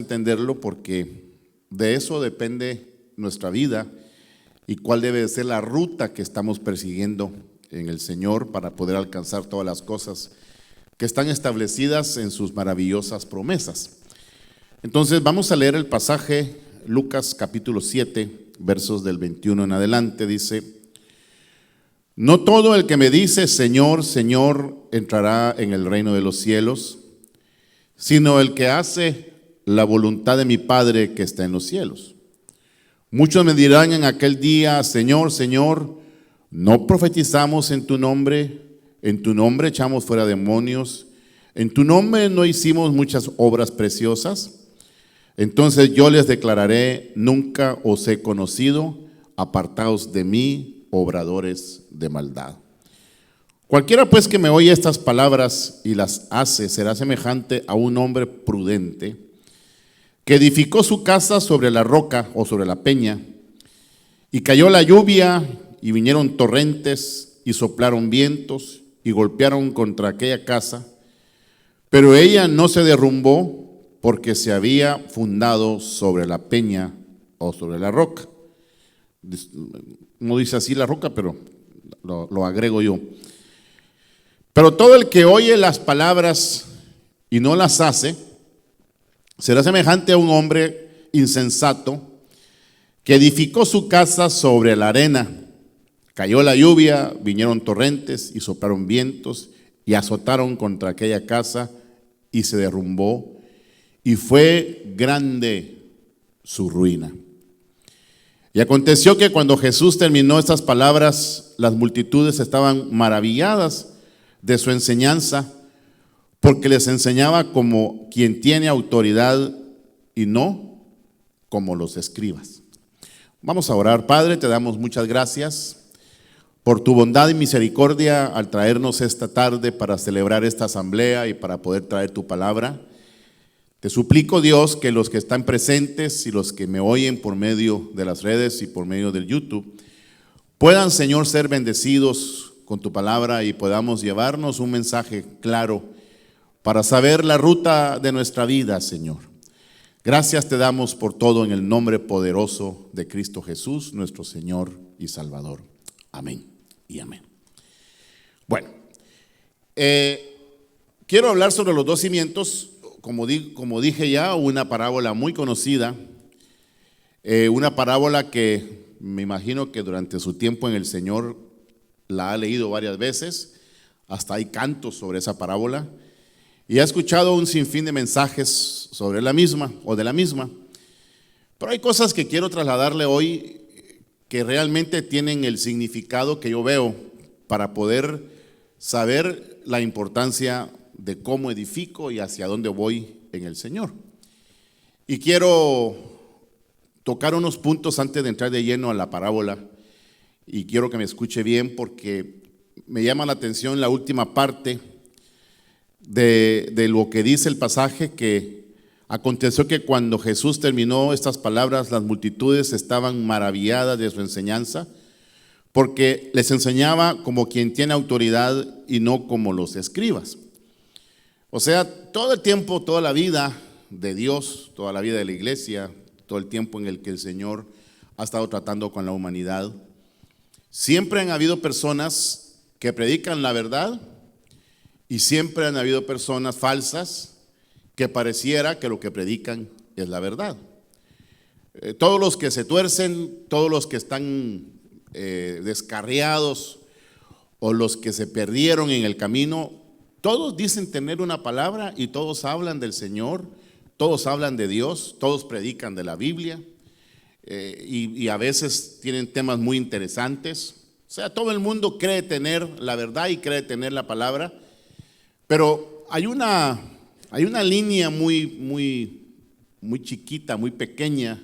entenderlo porque de eso depende nuestra vida y cuál debe de ser la ruta que estamos persiguiendo en el Señor para poder alcanzar todas las cosas que están establecidas en sus maravillosas promesas. Entonces vamos a leer el pasaje Lucas capítulo 7, versos del 21 en adelante. Dice: no todo el que me dice Señor, Señor entrará en el reino de los cielos, sino el que hace la voluntad de mi Padre que está en los cielos. Muchos me dirán en aquel día: Señor, Señor, ¿no profetizamos en tu nombre echamos fuera demonios, en tu nombre no hicimos muchas obras preciosas? Entonces yo les declararé: nunca os he conocido, apartaos de mí, obradores de maldad. Cualquiera pues que me oye estas palabras y las hace será semejante a un hombre prudente que edificó su casa sobre la roca o sobre la peña, y cayó la lluvia y vinieron torrentes y soplaron vientos y golpearon contra aquella casa, pero ella no se derrumbó porque se había fundado sobre la peña o sobre la roca. No dice así la roca, pero lo agrego yo. Pero todo el que oye las palabras y no las hace será semejante a un hombre insensato que edificó su casa sobre la arena. Cayó la lluvia, vinieron torrentes y soplaron vientos y azotaron contra aquella casa y se derrumbó, y fue grande su ruina. Y aconteció que cuando Jesús terminó estas palabras, las multitudes estaban maravilladas de su enseñanza, porque les enseñaba como quien tiene autoridad y no como los escribas. Vamos a orar. Padre, te damos muchas gracias por tu bondad y misericordia al traernos esta tarde para celebrar esta asamblea y para poder traer tu palabra. Te suplico, Dios, que los que están presentes y los que me oyen por medio de las redes y por medio del YouTube puedan, Señor, ser bendecidos con tu palabra y podamos llevarnos un mensaje claro para saber la ruta de nuestra vida, Señor. Gracias te damos por todo en el nombre poderoso de Cristo Jesús, nuestro Señor y Salvador. Amén y amén. Bueno, quiero hablar sobre los dos cimientos. Como dije ya, una parábola muy conocida, una parábola que me imagino que durante su tiempo en el Señor la ha leído varias veces, hasta hay cantos sobre esa parábola, y ha escuchado un sinfín de mensajes sobre la misma o de la misma. Pero hay cosas que quiero trasladarle hoy que realmente tienen el significado que yo veo para poder saber la importancia de cómo edifico y hacia dónde voy en el Señor. Y quiero tocar unos puntos antes de entrar de lleno a la parábola, y quiero que me escuche bien porque me llama la atención la última parte de lo que dice el pasaje, que aconteció que cuando Jesús terminó estas palabras, las multitudes estaban maravilladas de su enseñanza, porque les enseñaba como quien tiene autoridad y no como los escribas. O sea, todo el tiempo, toda la vida de Dios, toda la vida de la iglesia, todo el tiempo en el que el Señor ha estado tratando con la humanidad, siempre han habido personas que predican la verdad y siempre han habido personas falsas que pareciera que lo que predican es la verdad. Todos los que se tuercen, todos los que están descarriados o los que se perdieron en el camino, todos dicen tener una palabra y todos hablan del Señor, todos hablan de Dios, todos predican de la Biblia, y a veces tienen temas muy interesantes. O sea, todo el mundo cree tener la verdad y cree tener la palabra, pero hay una línea muy chiquita, muy pequeña,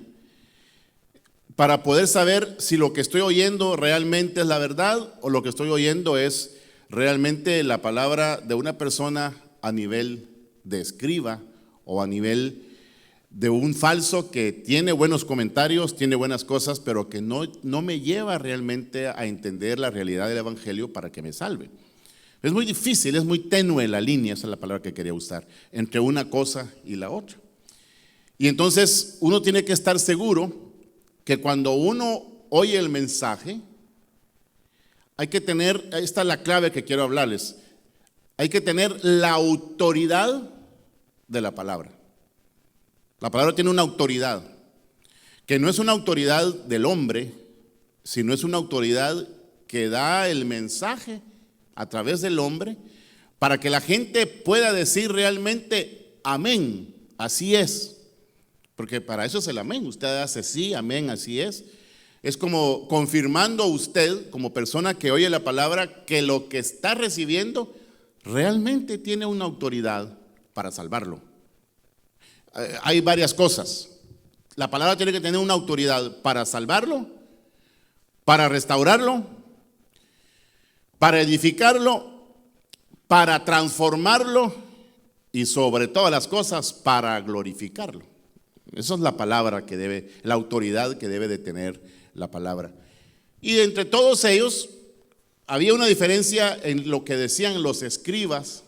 para poder saber si lo que estoy oyendo realmente es la verdad o lo que estoy oyendo es realmente la palabra de una persona a nivel de escriba o a nivel de un falso que tiene buenos comentarios, tiene buenas cosas, pero que no me lleva realmente a entender la realidad del evangelio para que me salve. Es muy difícil, es muy tenue la línea, esa es la palabra que quería usar, entre una cosa y la otra. Y entonces uno tiene que estar seguro que cuando uno oye el mensaje, hay que tener, esta es la clave que quiero hablarles, hay que tener la autoridad de la palabra. La palabra tiene una autoridad, que no es una autoridad del hombre, sino es una autoridad que da el mensaje a través del hombre para que la gente pueda decir realmente amén, así es. Porque para eso es el amén. Usted hace sí, amén, así es. Es como confirmando usted, como persona que oye la palabra, que lo que está recibiendo realmente tiene una autoridad para salvarlo. Hay varias cosas. La palabra tiene que tener una autoridad para salvarlo, para restaurarlo, para edificarlo, para transformarlo y sobre todas las cosas para glorificarlo. Esa es la palabra que debe, la autoridad que debe de tener la palabra. Y entre todos ellos había una diferencia en lo que decían los escribas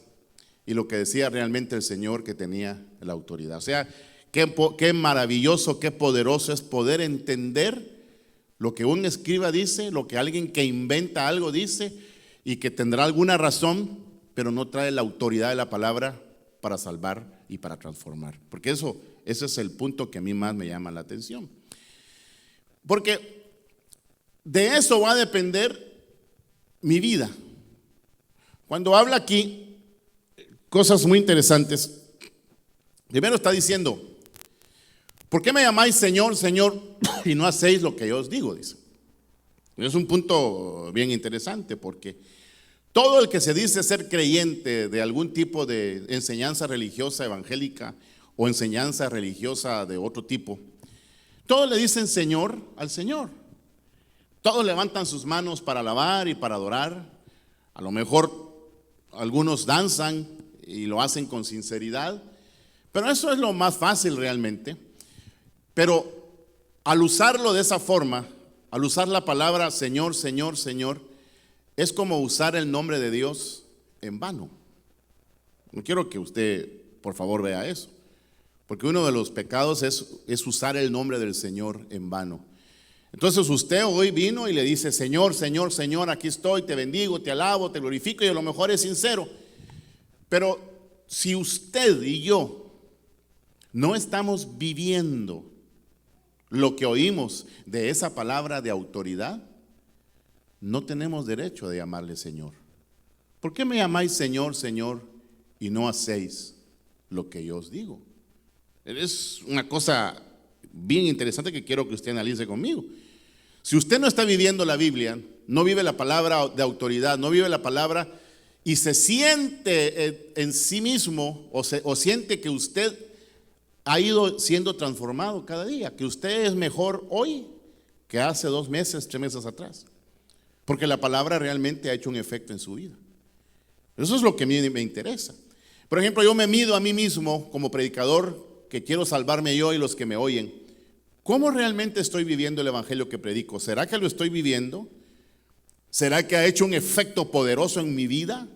y lo que decía realmente el Señor que tenía la autoridad. O sea, qué maravilloso, qué poderoso es poder entender lo que un escriba dice, lo que alguien que inventa algo dice y que tendrá alguna razón, pero no trae la autoridad de la palabra para salvar y para transformar. Porque ese es el punto que a mí más me llama la atención. Porque de eso va a depender mi vida. Cuando habla aquí, cosas muy interesantes. Primero está diciendo, ¿por qué me llamáis Señor, Señor, y no hacéis lo que yo os digo? Dice. Es un punto bien interesante porque todo el que se dice ser creyente de algún tipo de enseñanza religiosa evangélica o enseñanza religiosa de otro tipo, todos le dicen Señor al Señor. Todos levantan sus manos para alabar y para adorar. A lo mejor algunos danzan y lo hacen con sinceridad, pero eso es lo más fácil realmente. Pero al usarlo de esa forma, al usar la palabra Señor, Señor, Señor, es como usar el nombre de Dios en vano. No quiero que usted, por favor, vea eso. Porque uno de los pecados es usar el nombre del Señor en vano. Entonces usted hoy vino y le dice, Señor, Señor, Señor, aquí estoy, te bendigo, te alabo, te glorifico, y a lo mejor es sincero. Pero si usted y yo no estamos viviendo lo que oímos de esa palabra de autoridad, no tenemos derecho de llamarle Señor. ¿Por qué me llamáis Señor, Señor, y no hacéis lo que yo os digo? Es una cosa bien interesante que quiero que usted analice conmigo. Si usted no está viviendo la Biblia, no vive la palabra de autoridad, no vive la palabra y se siente en sí mismo o siente que usted ha ido siendo transformado cada día, que usted es mejor hoy que hace 2 meses, 3 meses atrás, porque la palabra realmente ha hecho un efecto en su vida. Eso es lo que a mí me interesa. Por ejemplo, yo me mido a mí mismo como predicador, que quiero salvarme yo y los que me oyen. ¿Cómo realmente estoy viviendo el evangelio que predico? ¿Será que lo estoy viviendo? ¿Será que ha hecho un efecto poderoso en mi vida?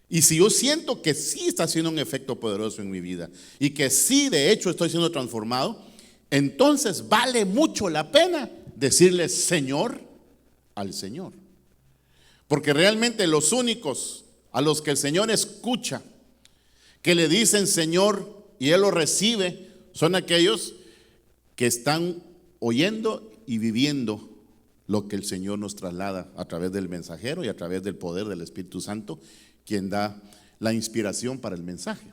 Y si yo siento que sí está haciendo un efecto poderoso en mi vida y que sí de hecho estoy siendo transformado, entonces vale mucho la pena decirle Señor al Señor. Porque realmente los únicos a los que el Señor escucha, que le dicen Señor y Él lo recibe, son aquellos que están oyendo y viviendo lo que el Señor nos traslada a través del mensajero y a través del poder del Espíritu Santo, quien da la inspiración para el mensaje.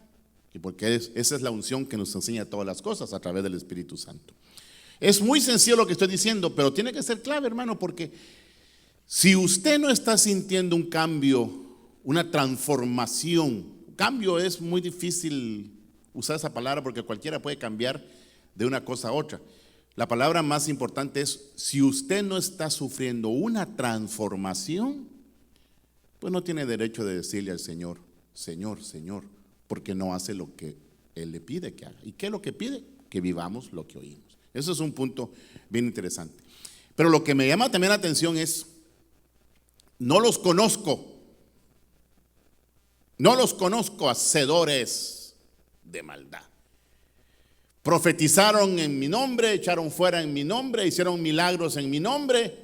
Y porque esa es la unción que nos enseña todas las cosas a través del Espíritu Santo. Es muy sencillo lo que estoy diciendo, pero tiene que ser clave, hermano, porque si usted no está sintiendo un cambio, una transformación, cambio es muy difícil usar esa palabra porque cualquiera puede cambiar de una cosa a otra. La palabra más importante es, si usted no está sufriendo una transformación, pues no tiene derecho de decirle al Señor, Señor, Señor, porque no hace lo que Él le pide que haga. ¿Y qué es lo que pide? Que vivamos lo que oímos. Eso es un punto bien interesante. Pero lo que me llama también la atención es, no los conozco hacedores de maldad. profetizaron en mi nombre, echaron fuera en mi nombre, hicieron milagros en mi nombre,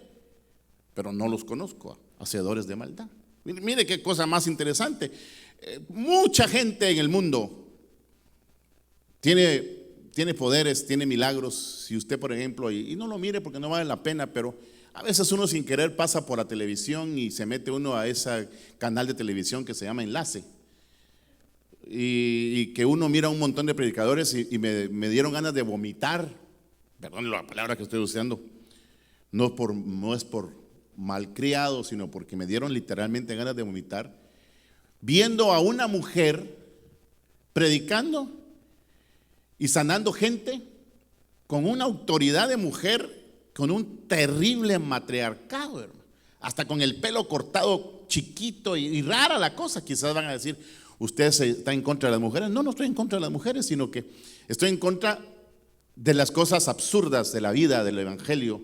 pero no los conozco, hacedores de maldad. Mire qué cosa más interesante. Mucha gente en el mundo tiene poderes, tiene milagros. Si usted, por ejemplo, y no lo mire porque no vale la pena, pero a veces uno sin querer pasa por la televisión y se mete uno a ese canal de televisión que se llama Enlace. Y que uno mira un montón de predicadores y me dieron ganas de vomitar. Perdón la palabra que estoy usando. No es por malcriado, sino porque me dieron literalmente ganas de vomitar. Viendo a una mujer predicando y sanando gente con una autoridad de mujer, con un terrible matriarcado, hermano. Hasta con el pelo cortado chiquito y rara la cosa. Quizás van a decir, usted está en contra de las mujeres. No estoy en contra de las mujeres, sino que estoy en contra de las cosas absurdas de la vida, del evangelio,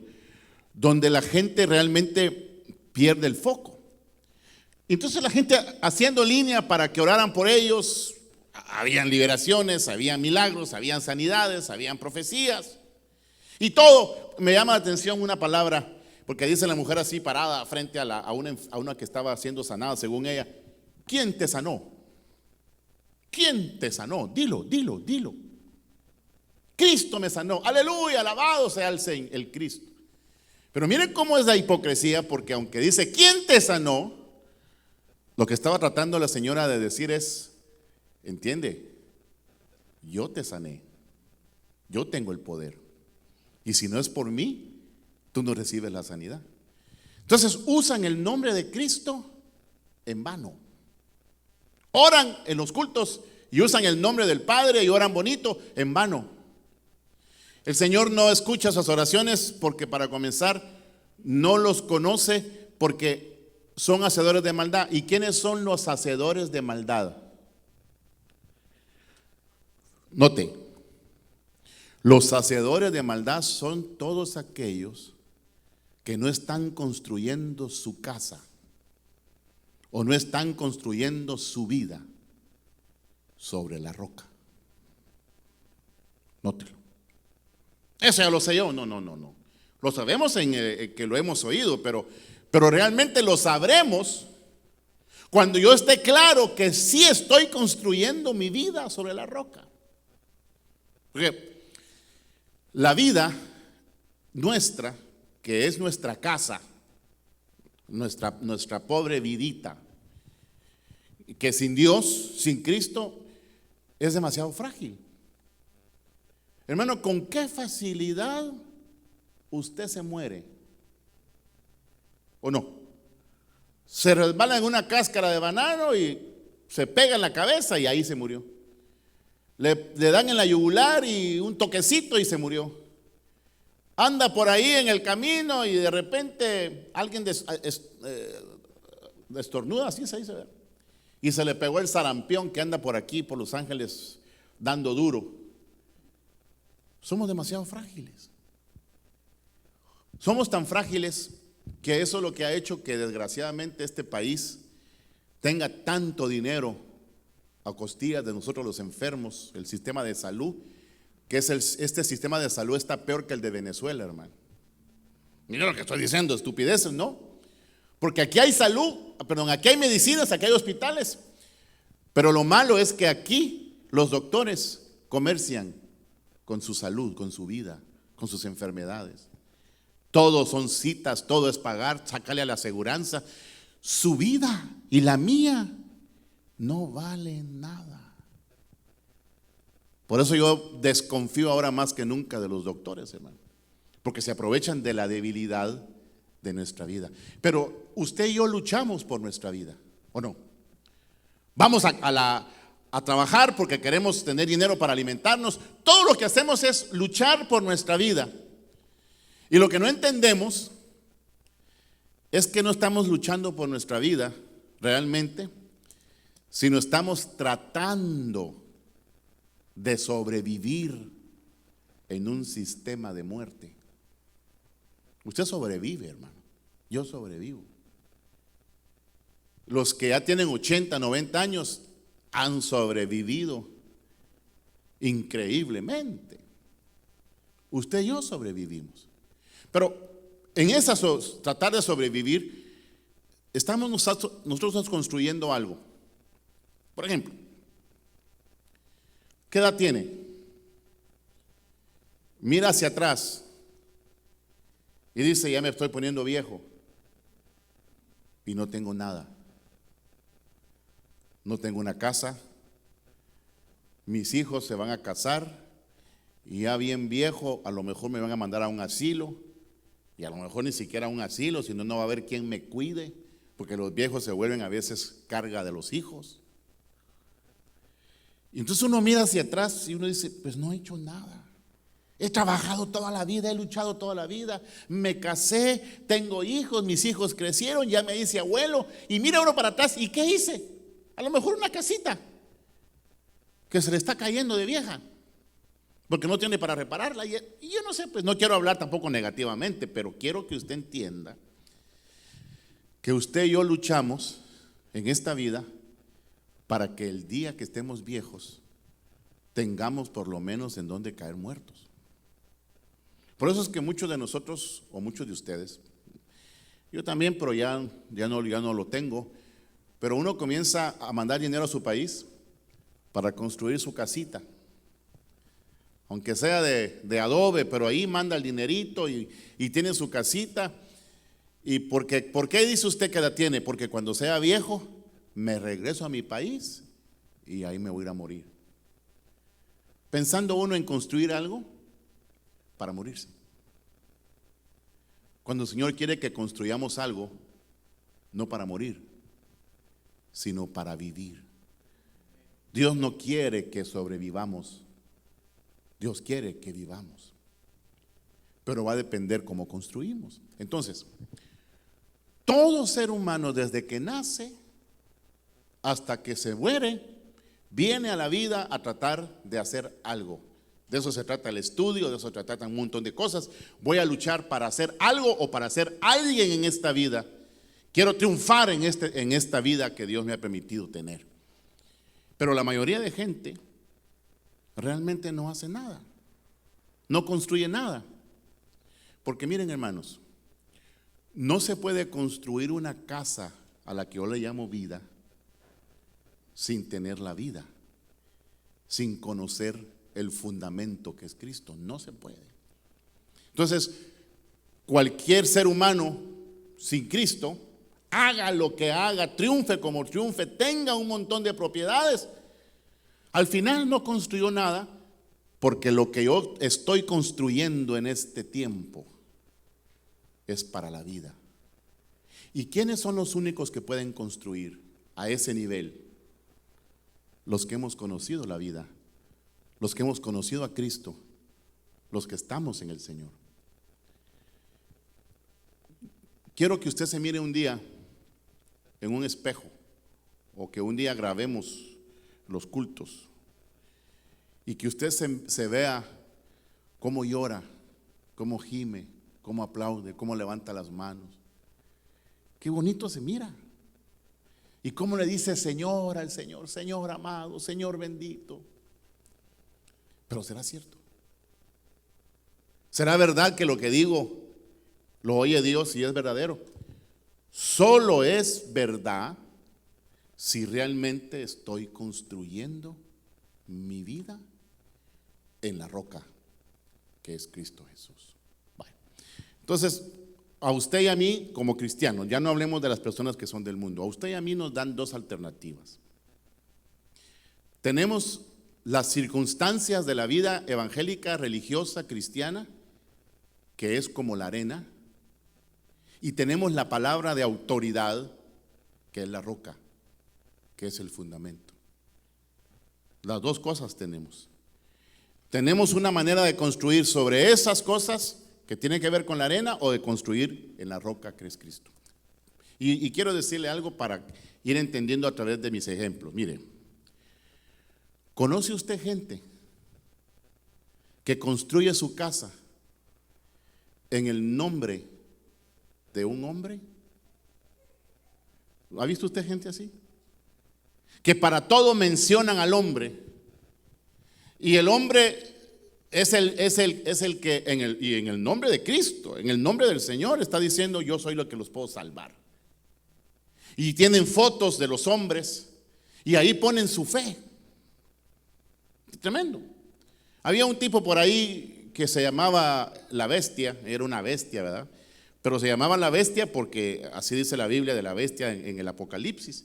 donde la gente realmente pierde el foco. Entonces la gente haciendo línea para que oraran por ellos, habían liberaciones, habían milagros, habían sanidades, habían profecías. Y todo, me llama la atención una palabra, porque dice la mujer así parada frente a una que estaba siendo sanada, según ella. ¿Quién te sanó? ¿Quién te sanó? Dilo. Cristo me sanó. Aleluya, alabado sea el Cristo. Pero miren cómo es la hipocresía, porque aunque dice ¿quién te sanó? Lo que estaba tratando la señora de decir es, ¿entiende? Yo te sané. Yo tengo el poder. Y si no es por mí, tú no recibes la sanidad. Entonces usan el nombre de Cristo en vano. Oran en los cultos y usan el nombre del Padre y oran bonito en vano. El Señor no escucha sus oraciones porque, para comenzar, no los conoce porque son hacedores de maldad. ¿Y quiénes son los hacedores de maldad? Note, los hacedores de maldad son todos aquellos que no están construyendo su casa o no están construyendo su vida sobre la roca. Nótelo. Eso ya lo sé yo. No. Lo sabemos que lo hemos oído, pero realmente lo sabremos cuando yo esté claro que sí estoy construyendo mi vida sobre la roca. Porque la vida nuestra, que es nuestra casa, nuestra pobre vidita, que sin Dios, sin Cristo, es demasiado frágil. Hermano, ¿con qué facilidad usted se muere? ¿O no? Se resbala en una cáscara de banano y se pega en la cabeza y ahí se murió. Le dan en la yugular y un toquecito y se murió. Anda por ahí en el camino y de repente alguien estornuda, así se dice, ¿verdad? Y se le pegó el sarampión que anda por aquí, por Los Ángeles, dando duro. Somos demasiado frágiles. Somos tan frágiles que eso es lo que ha hecho que desgraciadamente este país tenga tanto dinero a costillas de nosotros los enfermos, el sistema de salud, que es este sistema de salud está peor que el de Venezuela, hermano. Mira lo que estoy diciendo, estupideces, ¿no? Porque aquí hay salud, aquí hay medicinas, aquí hay hospitales, pero lo malo es que aquí los doctores comercian con su salud, con su vida, con sus enfermedades. Todo son citas, todo es pagar, sacarle a la aseguranza. Su vida y la mía no valen nada. Por eso yo desconfío ahora más que nunca de los doctores, hermano, porque se aprovechan de la debilidad de nuestra vida. Pero usted y yo luchamos por nuestra vida, ¿o no? Vamos a trabajar porque queremos tener dinero para alimentarnos. Todo lo que hacemos es luchar por nuestra vida. Y lo que no entendemos es que no estamos luchando por nuestra vida realmente, sino estamos tratando de sobrevivir en un sistema de muerte. Usted sobrevive, hermano. Yo sobrevivo. Los que ya tienen 80, 90 años han sobrevivido increíblemente. usted y yo sobrevivimos. Pero en tratar de sobrevivir, estamos nosotros construyendo algo. Por ejemplo, ¿qué edad tiene? Mira hacia atrás y dice, ya me estoy poniendo viejo y no tengo nada. No tengo una casa, mis hijos se van a casar y ya bien viejo a lo mejor me van a mandar a un asilo, y a lo mejor ni siquiera a un asilo, sino no va a haber quien me cuide, porque los viejos se vuelven a veces carga de los hijos. Y entonces uno mira hacia atrás y uno dice, pues no he hecho nada. He trabajado toda la vida, he luchado toda la vida, me casé, tengo hijos, mis hijos crecieron, ya me hice abuelo, y mira uno para atrás, ¿y qué hice? A lo mejor una casita que se le está cayendo de vieja, porque no tiene para repararla. Y yo no sé, pues no quiero hablar tampoco negativamente, pero quiero que usted entienda que usted y yo luchamos en esta vida para que el día que estemos viejos tengamos por lo menos en donde caer muertos. Por eso es que muchos de nosotros, o muchos de ustedes, yo también, pero ya no lo tengo, pero uno comienza a mandar dinero a su país para construir su casita, aunque sea de adobe, pero ahí manda el dinerito y tiene su casita. ¿Y por qué dice usted que la tiene? Porque cuando sea viejo me regreso a mi país y ahí me voy a ir a morir. Pensando uno en construir algo para morirse. Cuando el Señor quiere que construyamos algo, no para morir, sino para vivir. Dios no quiere que sobrevivamos, Dios quiere que vivamos, pero va a depender cómo construimos. Entonces, todo ser humano desde que nace hasta que se muere, viene a la vida a tratar de hacer algo. De eso se trata el estudio, de eso se trata un montón de cosas. Voy a luchar para hacer algo o para ser alguien en esta vida. Quiero triunfar en esta vida que Dios me ha permitido tener. Pero la mayoría de gente realmente no hace nada, no construye nada. Porque miren, hermanos, no se puede construir una casa a la que yo le llamo vida sin tener la vida, sin conocer el fundamento que es Cristo. No se puede. Entonces, cualquier ser humano sin Cristo, haga lo que haga, triunfe como triunfe, tenga un montón de propiedades, al final no construyó nada, porque lo que yo estoy construyendo en este tiempo es para la vida. ¿Y quiénes son los únicos que pueden construir a ese nivel? Los que hemos conocido la vida, los que hemos conocido a Cristo, los que estamos en el Señor. Quiero que usted se mire un día en un espejo, o que un día grabemos los cultos y que usted se vea cómo llora, cómo gime, cómo aplaude, cómo levanta las manos. Qué bonito se mira. Y cómo le dice Señor al Señor, Señor amado, Señor bendito. Pero ¿será cierto? ¿Será verdad que lo que digo lo oye Dios y es verdadero? Solo es verdad si realmente estoy construyendo mi vida en la roca que es Cristo Jesús. Bueno, entonces, a usted y a mí como cristianos, ya no hablemos de las personas que son del mundo, a usted y a mí nos dan dos alternativas. Tenemos las circunstancias de la vida evangélica, religiosa, cristiana, que es como la arena, y tenemos la palabra de autoridad, que es la roca, que es el fundamento. Las dos cosas tenemos. Tenemos una manera de construir sobre esas cosas que tienen que ver con la arena, o de construir en la roca que es Cristo. Y quiero decirle algo para ir entendiendo a través de mis ejemplos. Mire, ¿conoce usted gente que construye su casa en el nombre de un hombre? ¿Ha visto usted gente así? Que para todo mencionan al hombre, y el hombre es el que en el nombre de Cristo, en el nombre del Señor, está diciendo: yo soy lo que los puedo salvar. Y tienen fotos de los hombres y ahí ponen su fe. Tremendo. Había un tipo por ahí que se llamaba la bestia, era una bestia, ¿verdad? Pero se llamaba la bestia porque así dice la Biblia de la bestia en el Apocalipsis.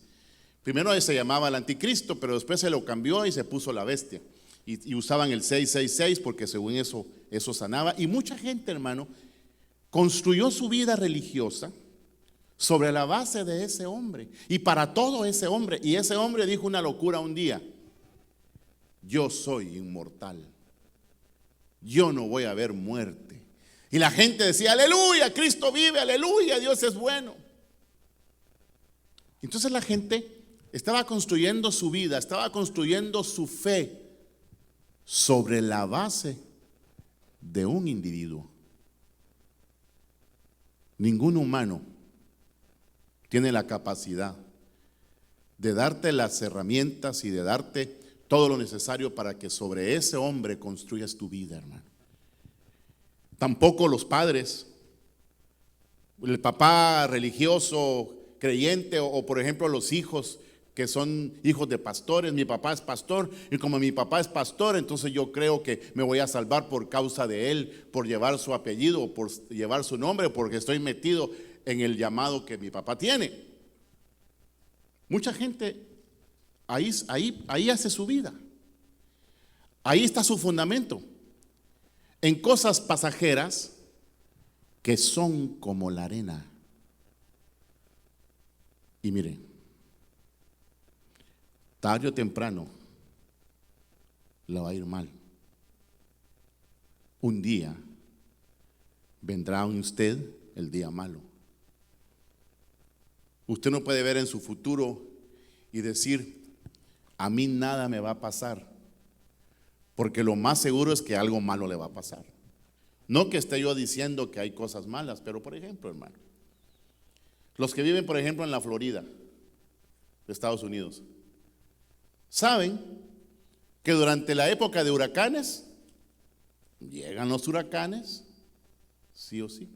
Primero se llamaba el anticristo, pero después se lo cambió y se puso la bestia. Y usaban el 666 porque según eso sanaba. Y mucha gente, hermano, construyó su vida religiosa sobre la base de ese hombre y para todo ese hombre. Y ese hombre dijo una locura un día: yo soy inmortal, yo no voy a ver muerte. Y la gente decía: aleluya, Cristo vive, aleluya, Dios es bueno. Entonces la gente estaba construyendo su vida, estaba construyendo su fe sobre la base de un individuo. Ningún humano tiene la capacidad de darte las herramientas y de darte todo lo necesario para que sobre ese hombre construyas tu vida, hermano. Tampoco los padres, el papá religioso, creyente, o por ejemplo los hijos que son hijos de pastores. Mi papá es pastor y como mi papá es pastor, entonces yo creo que me voy a salvar por causa de él, por llevar su apellido, por llevar su nombre, porque estoy metido en el llamado que mi papá tiene. Mucha gente ahí hace su vida. Ahí está su fundamento, en cosas pasajeras que son como la arena. Y mire, tarde o temprano le va a ir mal. Un día vendrá a usted el día malo. Usted no puede ver en su futuro y decir: a mí nada me va a pasar, porque lo más seguro es que algo malo le va a pasar. No que esté yo diciendo que hay cosas malas, pero por ejemplo, hermano, los que viven por ejemplo en la Florida, de Estados Unidos, saben que durante la época de huracanes llegan los huracanes sí o sí.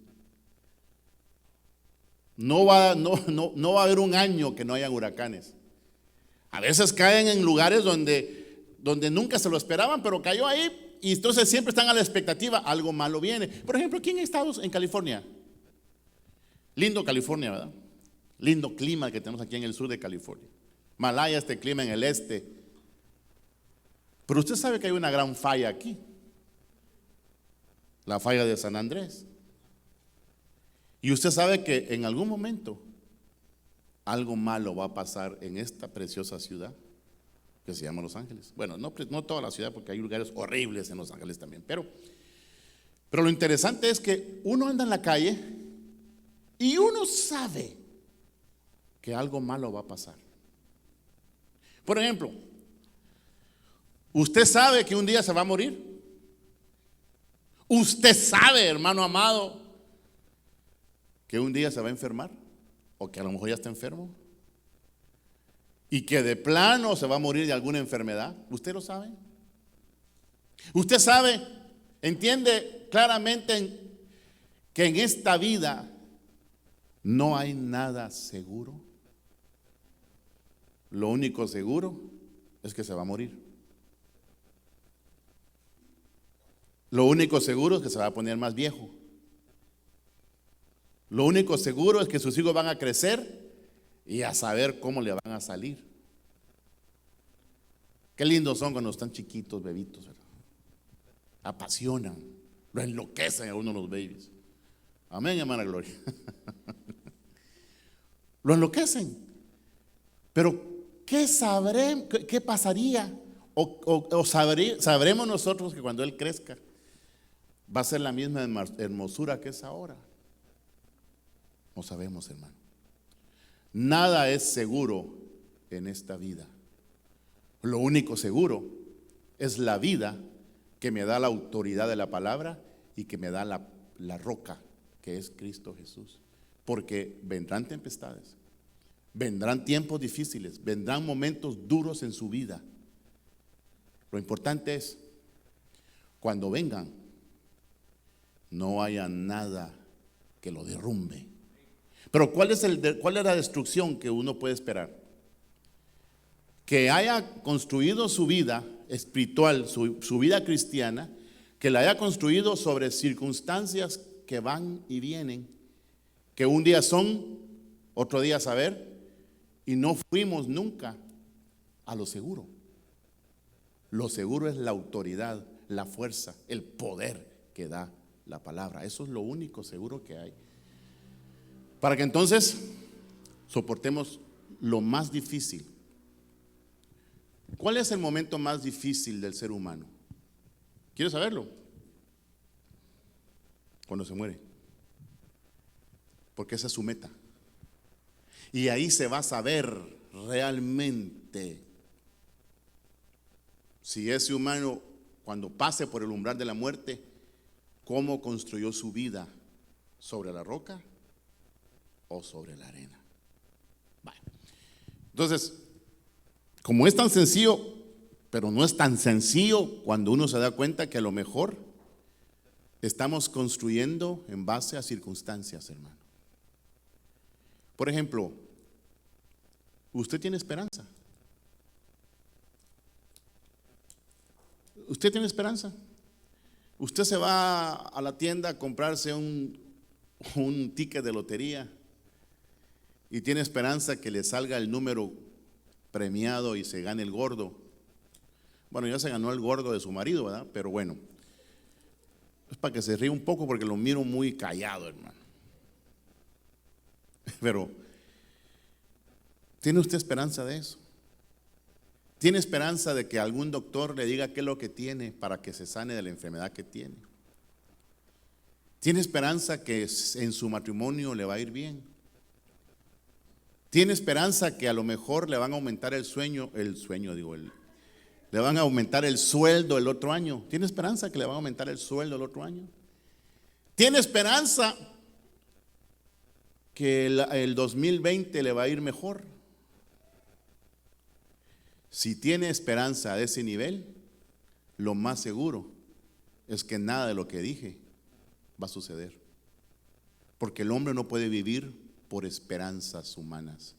No va a haber un año que no haya huracanes. A veces caen en lugares donde nunca se lo esperaban, pero cayó ahí y entonces siempre están a la expectativa, algo malo viene. Por ejemplo, aquí en California. Lindo California, ¿verdad? Lindo clima que tenemos aquí en el sur de California. Malaya, este clima en el este. Pero usted sabe que hay una gran falla aquí. La falla de San Andrés. Y usted sabe que en algún momento algo malo va a pasar en esta preciosa ciudad que se llama Los Ángeles. Bueno, no toda la ciudad, porque hay lugares horribles en Los Ángeles también. Pero lo interesante es que uno anda en la calle y uno sabe que algo malo va a pasar. Por ejemplo, usted sabe que un día se va a morir. Usted sabe, hermano amado, que un día se va a enfermar, o que a lo mejor ya está enfermo, y que de plano se va a morir de alguna enfermedad. ¿Usted lo sabe? Usted sabe, entiende claramente que en esta vida no hay nada seguro. Lo único seguro es que se va a morir. Lo único seguro es que se va a poner más viejo. Lo único seguro es que sus hijos van a crecer y a saber cómo le van a salir. Qué lindos son cuando están chiquitos, bebitos, ¿verdad? Apasionan, lo enloquecen a uno los babies. Amén, hermana Gloria. Lo enloquecen. Pero ¿qué pasaría? Sabremos nosotros que cuando él crezca va a ser la misma hermosura que es ahora. No sabemos, hermano. Nada es seguro en esta vida. Lo único seguro es la vida que me da la autoridad de la palabra y que me da la roca que es Cristo Jesús. Porque vendrán tempestades, vendrán tiempos difíciles, vendrán momentos duros en su vida. Lo importante es cuando vengan, no haya nada que lo derrumbe. Pero ¿cuál es la destrucción que uno puede esperar? Que haya construido su vida espiritual, su vida cristiana, que la haya construido sobre circunstancias que van y vienen, que un día son, otro día saber, y no fuimos nunca a lo seguro. Lo seguro es la autoridad, la fuerza, el poder que da la palabra. Eso es lo único seguro que hay. Para que entonces soportemos lo más difícil. ¿Cuál es el momento más difícil del ser humano? ¿Quieres saberlo? Cuando se muere. Porque esa es su meta. Y ahí se va a saber realmente si ese humano, cuando pase por el umbral de la muerte, cómo construyó su vida, sobre la roca o sobre la arena. Vale. Entonces, como es tan sencillo, pero no es tan sencillo cuando uno se da cuenta que a lo mejor estamos construyendo en base a circunstancias, hermano. Por ejemplo, usted tiene esperanza. Usted tiene esperanza. Usted se va a la tienda a comprarse un ticket de lotería y tiene esperanza que le salga el número premiado y se gane el gordo. Bueno, ya se ganó el gordo de su marido, ¿verdad? Pero bueno, es para que se ríe un poco porque lo miro muy callado, hermano. Pero, ¿tiene usted esperanza de eso? ¿Tiene esperanza de que algún doctor le diga qué es lo que tiene para que se sane de la enfermedad que tiene? ¿Tiene esperanza que en su matrimonio le va a ir bien? ¿Tiene esperanza que a lo mejor le van a aumentar le van a aumentar el sueldo el otro año? ¿Tiene esperanza que le van a aumentar el sueldo el otro año? ¿Tiene esperanza que el 2020 le va a ir mejor? Si tiene esperanza a ese nivel, lo más seguro es que nada de lo que dije va a suceder. Porque el hombre no puede vivir por esperanzas humanas.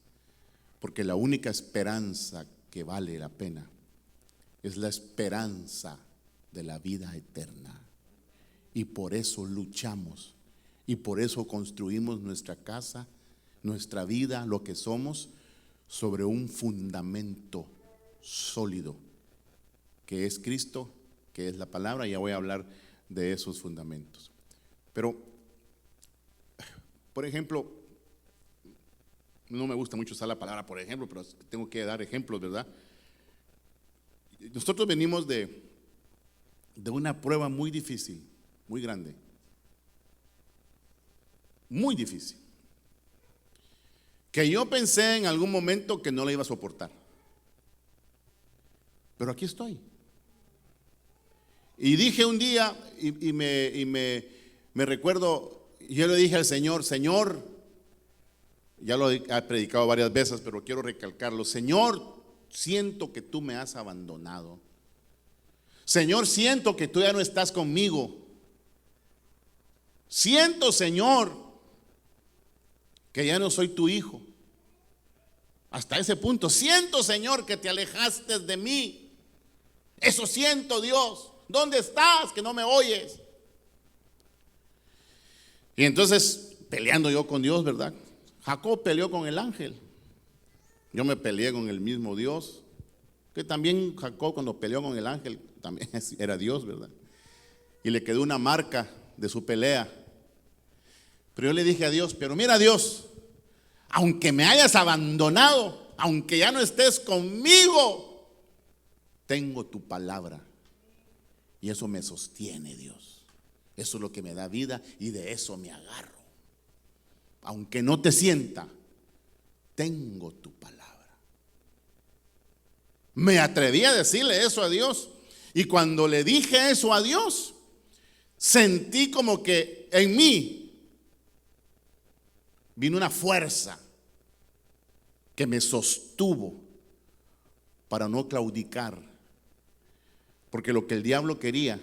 Porque la única esperanza que vale la pena es la esperanza de la vida eterna. Y por eso luchamos. Y por eso construimos nuestra casa, nuestra vida, lo que somos, sobre un fundamento sólido, que es Cristo, que es la palabra. Ya voy a hablar de esos fundamentos. Pero, por ejemplo, no me gusta mucho usar la palabra por ejemplo, pero tengo que dar ejemplos, ¿verdad? Nosotros venimos de una prueba muy difícil, muy grande, muy difícil, que yo pensé en algún momento que no la iba a soportar. Pero aquí estoy. Y dije un día, y me recuerdo, yo le dije al Señor, Señor, ya lo he predicado varias veces, pero quiero recalcarlo, Señor, siento que tú me has abandonado. Señor, siento que tú ya no estás conmigo. Siento, Señor, que ya no soy tu hijo. Hasta ese punto, siento, Señor, que te alejaste de mí. Eso siento, Dios. ¿Dónde estás? Que no me oyes. Y entonces, peleando yo con Dios, ¿verdad? Jacob peleó con el ángel. Yo me peleé con el mismo Dios. Que también Jacob, cuando peleó con el ángel, también era Dios, ¿verdad? Y le quedó una marca de su pelea. Pero yo le dije a Dios, pero mira, Dios, aunque me hayas abandonado, aunque ya no estés conmigo, tengo tu palabra. Y eso me sostiene, Dios. Eso es lo que me da vida y de eso me agarro. Aunque no te sienta, tengo tu palabra. Me atreví a decirle eso a Dios. Y cuando le dije eso a Dios, sentí como que en mí vino una fuerza que me sostuvo para no claudicar. Porque lo que el diablo quería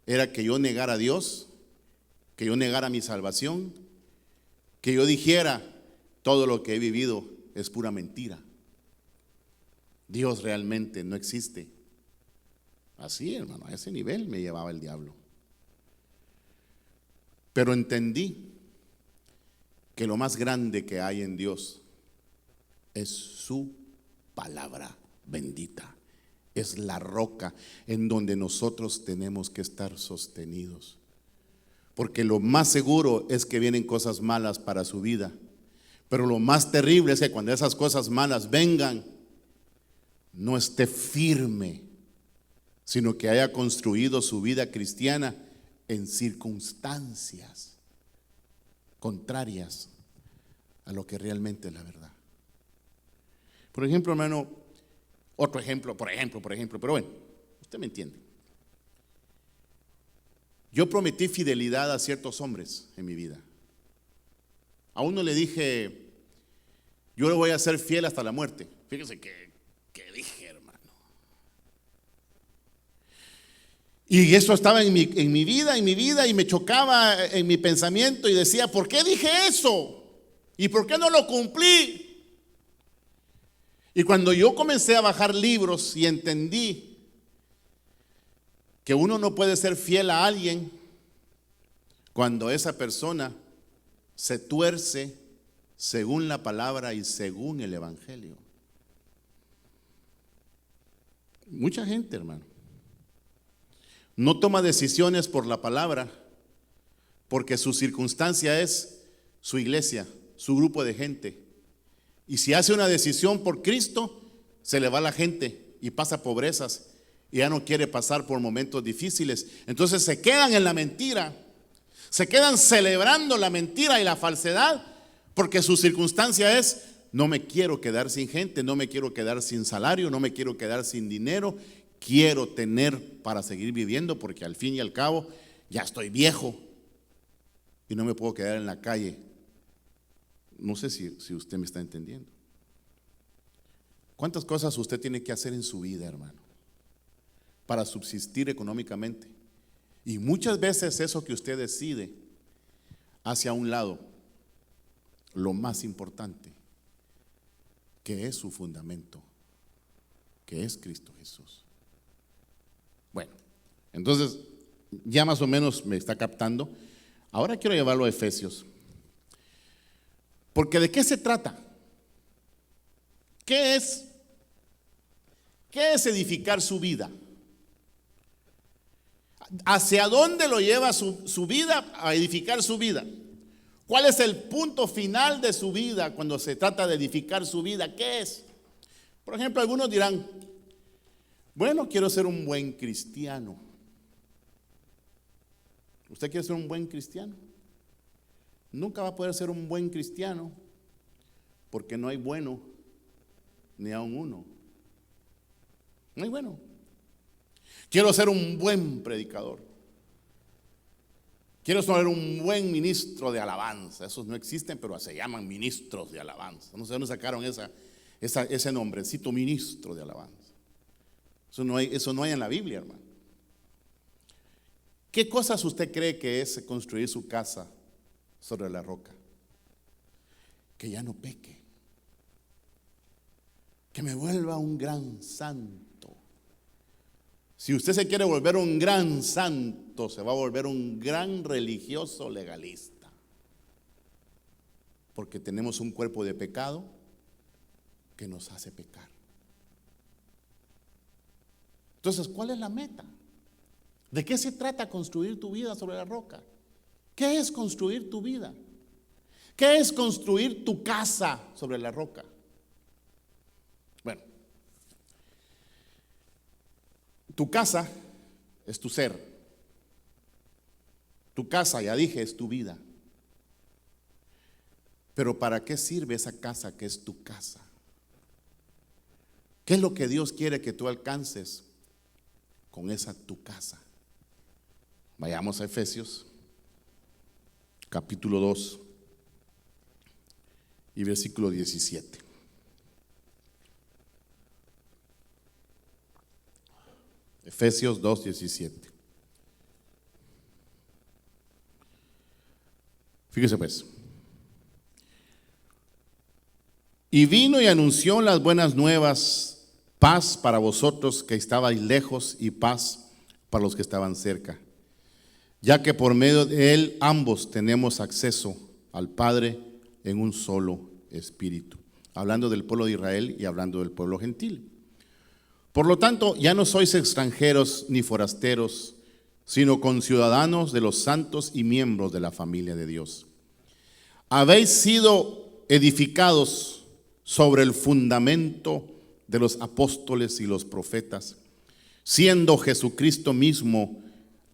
era que yo negara a Dios, que yo negara mi salvación, que yo dijera todo lo que he vivido es pura mentira. Dios realmente no existe. Así, hermano, a ese nivel me llevaba el diablo. Pero entendí que lo más grande que hay en Dios es su palabra bendita. Es la roca en donde nosotros tenemos que estar sostenidos. Porque lo más seguro es que vienen cosas malas para su vida. Pero lo más terrible es que cuando esas cosas malas vengan, no esté firme, sino que haya construido su vida cristiana en circunstancias contrarias a lo que realmente es la verdad. Por ejemplo, hermano, otro ejemplo, por ejemplo, pero bueno, usted me entiende. Yo prometí fidelidad a ciertos hombres en mi vida. A uno le dije, yo le voy a ser fiel hasta la muerte. Fíjese que dije, hermano. Y eso estaba en mi vida, y me chocaba en mi pensamiento y decía, ¿por qué dije eso? ¿Y por qué no lo cumplí? Y cuando yo comencé a bajar libros y entendí que uno no puede ser fiel a alguien cuando esa persona se tuerce según la palabra y según el evangelio. Mucha gente, hermano, no toma decisiones por la palabra porque su circunstancia es su iglesia, su grupo de gente. Y si hace una decisión por Cristo, se le va la gente y pasa pobrezas y ya no quiere pasar por momentos difíciles. Entonces se quedan en la mentira, se quedan celebrando la mentira y la falsedad porque su circunstancia es: no me quiero quedar sin gente, no me quiero quedar sin salario, no me quiero quedar sin dinero, quiero tener para seguir viviendo porque al fin y al cabo ya estoy viejo y no me puedo quedar en la calle. No sé si usted me está entendiendo. ¿Cuántas cosas usted tiene que hacer en su vida, hermano, para subsistir económicamente? Y muchas veces eso que usted decide hacia un lado lo más importante, que es su fundamento, que es Cristo Jesús. Bueno, entonces ya más o menos me está captando. Ahora quiero llevarlo a Efesios. Porque ¿de qué se trata? ¿Qué es edificar su vida? ¿Hacia dónde lo lleva su vida a edificar su vida? ¿Cuál es el punto final de su vida cuando se trata de edificar su vida? ¿Qué es? Por ejemplo, algunos dirán, bueno, quiero ser un buen cristiano. ¿Usted quiere ser un buen cristiano? Nunca va a poder ser un buen cristiano porque no hay bueno ni aun uno. No hay bueno. Quiero ser un buen predicador. Quiero ser un buen ministro de alabanza. Esos no existen, pero se llaman ministros de alabanza. No sé dónde sacaron ese nombrecito, ministro de alabanza. Eso no hay en la Biblia, hermano. ¿Qué cosas usted cree que es construir su casa sobre la roca? Que ya no peque, que me vuelva un gran santo. Si usted se quiere volver un gran santo, se va a volver un gran religioso legalista, porque tenemos un cuerpo de pecado que nos hace pecar. Entonces, ¿cuál es la meta? ¿De qué se trata construir tu vida sobre la roca? ¿Qué es construir tu vida? ¿Qué es construir tu casa sobre la roca? Bueno, tu casa es tu ser. Tu casa, ya dije, es tu vida. Pero ¿para qué sirve esa casa que es tu casa? ¿Qué es lo que Dios quiere que tú alcances con esa tu casa? Vayamos a Efesios, capítulo 2 y versículo 17. Efesios 2:17. Fíjese pues. Y vino y anunció las buenas nuevas, paz para vosotros que estabais lejos y paz para los que estaban cerca, ya que por medio de él ambos tenemos acceso al Padre en un solo espíritu. Hablando del pueblo de Israel y hablando del pueblo gentil. Por lo tanto, ya no sois extranjeros ni forasteros, sino conciudadanos de los santos y miembros de la familia de Dios. Habéis sido edificados sobre el fundamento de los apóstoles y los profetas, siendo Jesucristo mismo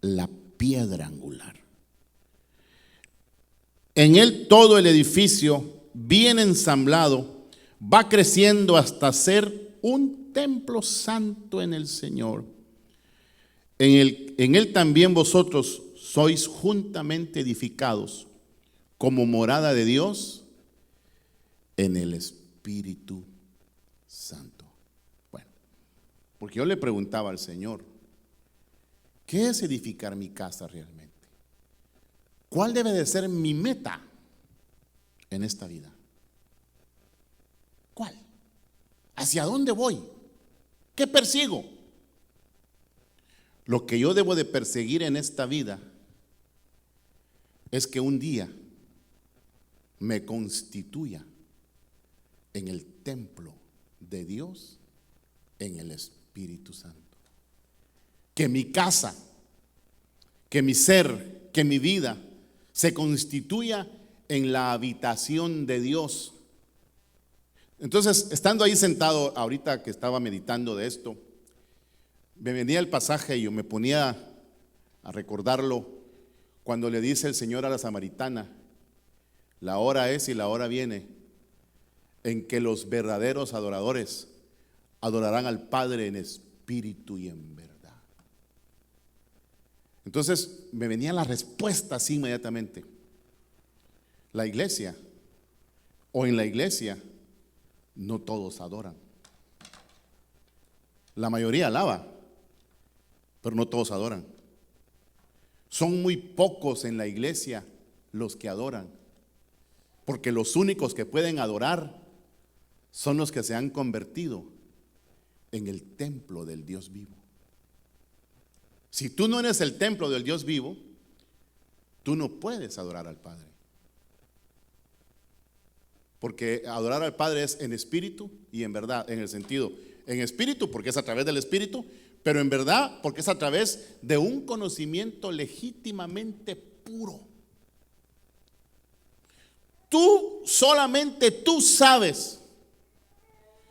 la piedra angular. En él todo el edificio, bien ensamblado, va creciendo hasta ser un templo santo en el Señor. En él también vosotros sois juntamente edificados como morada de Dios en el Espíritu Santo. Bueno, porque yo le preguntaba al Señor, ¿qué es edificar mi casa realmente? ¿Cuál debe de ser mi meta en esta vida? ¿Cuál? ¿Hacia dónde voy? ¿Qué persigo? Lo que yo debo de perseguir en esta vida es que un día me constituya en el templo de Dios, en el Espíritu Santo. Que mi casa, que mi ser, que mi vida se constituya en la habitación de Dios. Entonces, estando ahí sentado, ahorita que estaba meditando de esto, me venía el pasaje y yo me ponía a recordarlo cuando le dice el Señor a la samaritana, la hora es y la hora viene en que los verdaderos adoradores adorarán al Padre en espíritu y en verdad. Entonces me venía la respuesta así inmediatamente. La iglesia, o en la iglesia, no todos adoran. La mayoría alaba, pero no todos adoran. Son muy pocos en la iglesia los que adoran, porque los únicos que pueden adorar son los que se han convertido en el templo del Dios vivo. Si tú no eres el templo del Dios vivo, tú no puedes adorar al Padre. Porque adorar al Padre es en espíritu y en verdad, en el sentido, en espíritu porque es a través del espíritu, pero en verdad porque es a través de un conocimiento legítimamente puro. Solamente tú sabes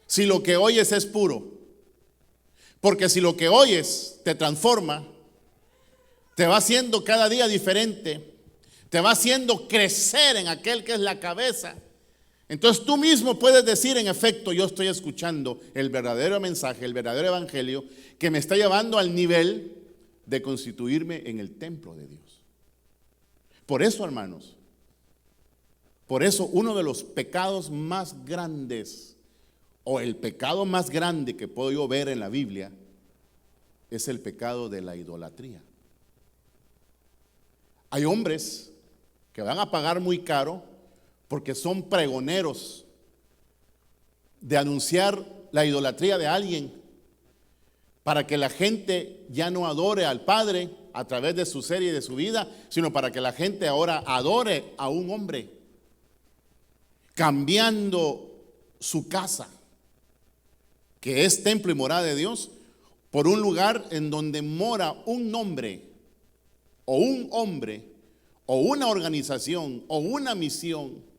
si lo que oyes es puro. Porque si lo que oyes te transforma, te va haciendo cada día diferente, te va haciendo crecer en aquel que es la cabeza. Entonces tú mismo puedes decir, en efecto, yo estoy escuchando el verdadero mensaje, el verdadero evangelio que me está llevando al nivel de constituirme en el templo de Dios. Por eso, hermanos, por eso uno de los pecados más grandes, o el pecado más grande que puedo yo ver en la Biblia, es el pecado de la idolatría. Hay hombres que van a pagar muy caro porque son pregoneros de anunciar la idolatría de alguien para que la gente ya no adore al Padre a través de su ser y de su vida, sino para que la gente ahora adore a un hombre, cambiando su casa, que es templo y morada de Dios, por un lugar en donde mora un nombre, o un hombre, o una organización, o una misión,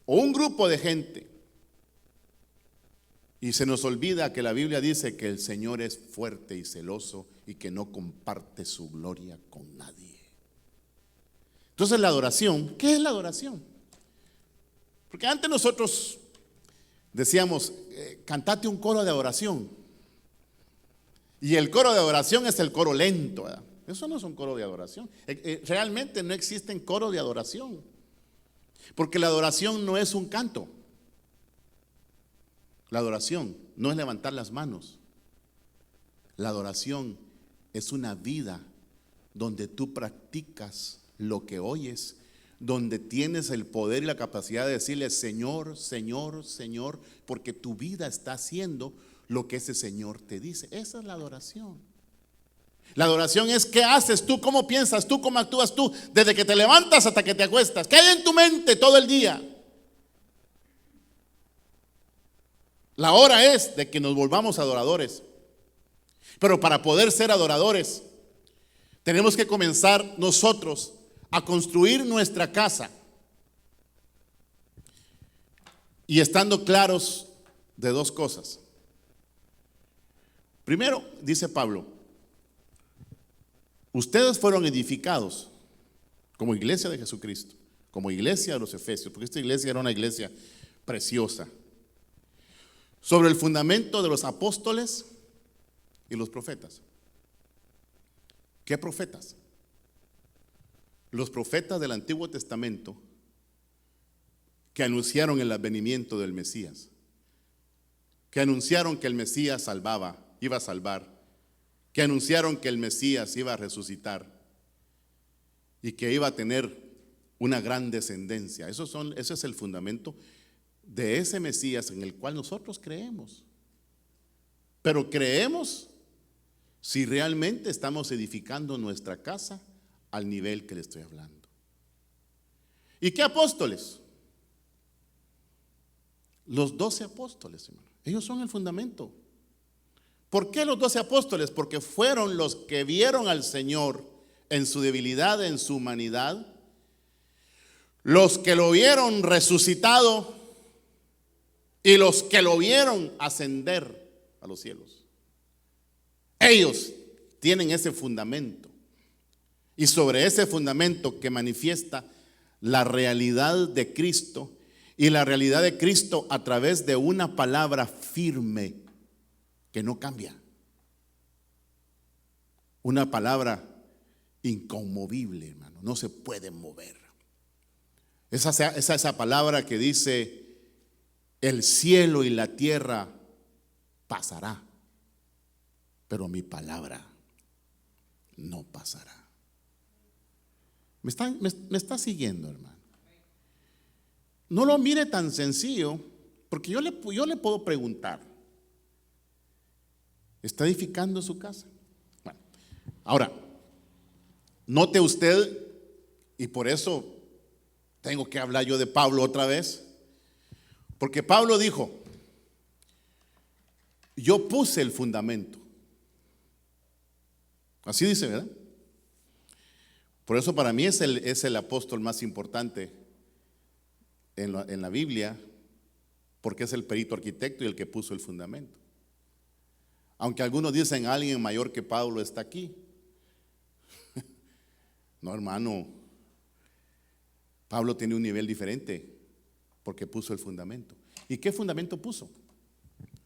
o un grupo de gente. Y se nos olvida que la Biblia dice que el Señor es fuerte y celoso y que no comparte su gloria con nadie. Entonces la adoración, ¿qué es la adoración? Porque antes nosotros decíamos, cantate un coro de adoración. Y el coro de adoración es el coro lento, ¿verdad? Eso no es un coro de adoración. Realmente no existen coros de adoración. Porque la adoración no es un canto. La adoración no es levantar las manos. La adoración es una vida donde tú practicas lo que oyes, donde tienes el poder y la capacidad de decirle: Señor, Señor, Señor, porque tu vida está haciendo lo que ese Señor te dice. Esa es la adoración. La adoración es qué haces tú, cómo piensas tú, cómo actúas tú, desde que te levantas hasta que te acuestas. ¿Qué hay en tu mente todo el día? La hora es de que nos volvamos adoradores. Pero para poder ser adoradores, tenemos que comenzar nosotros a construir nuestra casa. Y estando claros de dos cosas. Primero, dice Pablo, ustedes fueron edificados como iglesia de Jesucristo, como iglesia de los Efesios, porque esta iglesia era una iglesia preciosa, sobre el fundamento de los apóstoles y los profetas. ¿Qué profetas? Los profetas del Antiguo Testamento que anunciaron el advenimiento del Mesías, que anunciaron que el Mesías salvaba, iba a salvar, que anunciaron que el Mesías iba a resucitar y que iba a tener una gran descendencia. Ese es el fundamento de ese Mesías en el cual nosotros creemos. Pero creemos si realmente estamos edificando nuestra casa al nivel que le estoy hablando. ¿Y qué apóstoles? Los 12 apóstoles, hermano. Ellos son el fundamento. ¿Por qué los 12 apóstoles? Porque fueron los que vieron al Señor en su debilidad, en su humanidad, los que lo vieron resucitado y los que lo vieron ascender a los cielos. Ellos tienen ese fundamento, y sobre ese fundamento que manifiesta la realidad de Cristo, y la realidad de Cristo a través de una palabra firme que no cambia, una palabra inconmovible, hermano, no se puede mover. Esa palabra que dice: el cielo y la tierra pasará, pero mi palabra no pasará. ¿Me está siguiendo, hermano? No lo mire tan sencillo, porque yo le puedo preguntar: ¿está edificando su casa? Bueno, ahora, note usted, y por eso tengo que hablar yo de Pablo otra vez, porque Pablo dijo: yo puse el fundamento. Así dice, ¿verdad? Por eso para mí es el apóstol más importante en la Biblia, porque es el perito arquitecto y el que puso el fundamento. Aunque algunos dicen alguien mayor que Pablo está aquí. No, hermano, Pablo tiene un nivel diferente porque puso el fundamento. ¿Y qué fundamento puso?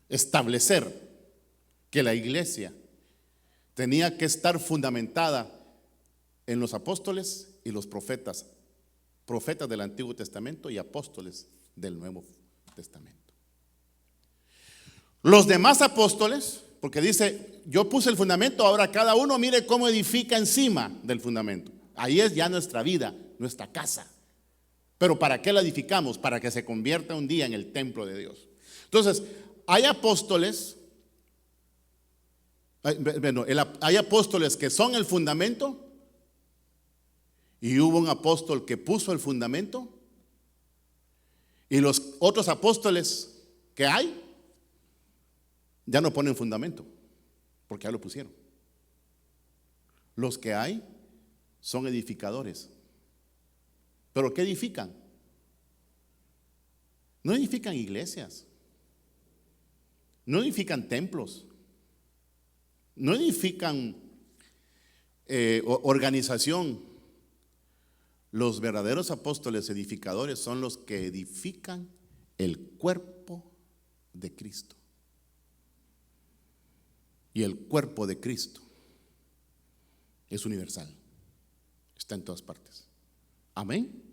Establecer que la iglesia tenía que estar fundamentada en los apóstoles y los profetas del Antiguo Testamento y apóstoles del Nuevo Testamento. Los demás apóstoles, porque dice: yo puse el fundamento, ahora cada uno mire cómo edifica encima del fundamento. Ahí es ya nuestra vida, nuestra casa. Pero ¿para qué la edificamos? Para que se convierta un día en el templo de Dios. Entonces, hay apóstoles, hay apóstoles que son el fundamento, y hubo un apóstol que puso el fundamento, y los otros apóstoles que hay ya no ponen fundamento, porque ya lo pusieron. Los que hay son edificadores. ¿Pero qué edifican? No edifican iglesias, no edifican templos, no edifican organización. Los verdaderos apóstoles edificadores son los que edifican el cuerpo de Cristo. Y el cuerpo de Cristo es universal, está en todas partes. Amén.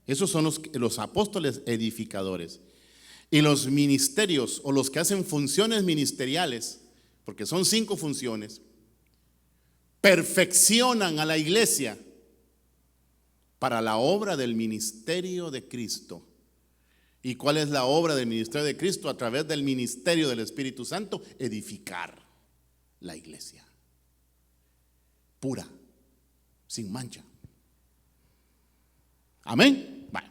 Esos son los apóstoles edificadores. Y los ministerios, o los que hacen funciones ministeriales, porque son 5 funciones, perfeccionan a la iglesia para la obra del ministerio de Cristo. ¿Y cuál es la obra del ministerio de Cristo? A través del ministerio del Espíritu Santo, edificar la iglesia pura, sin mancha. Amén. Bueno,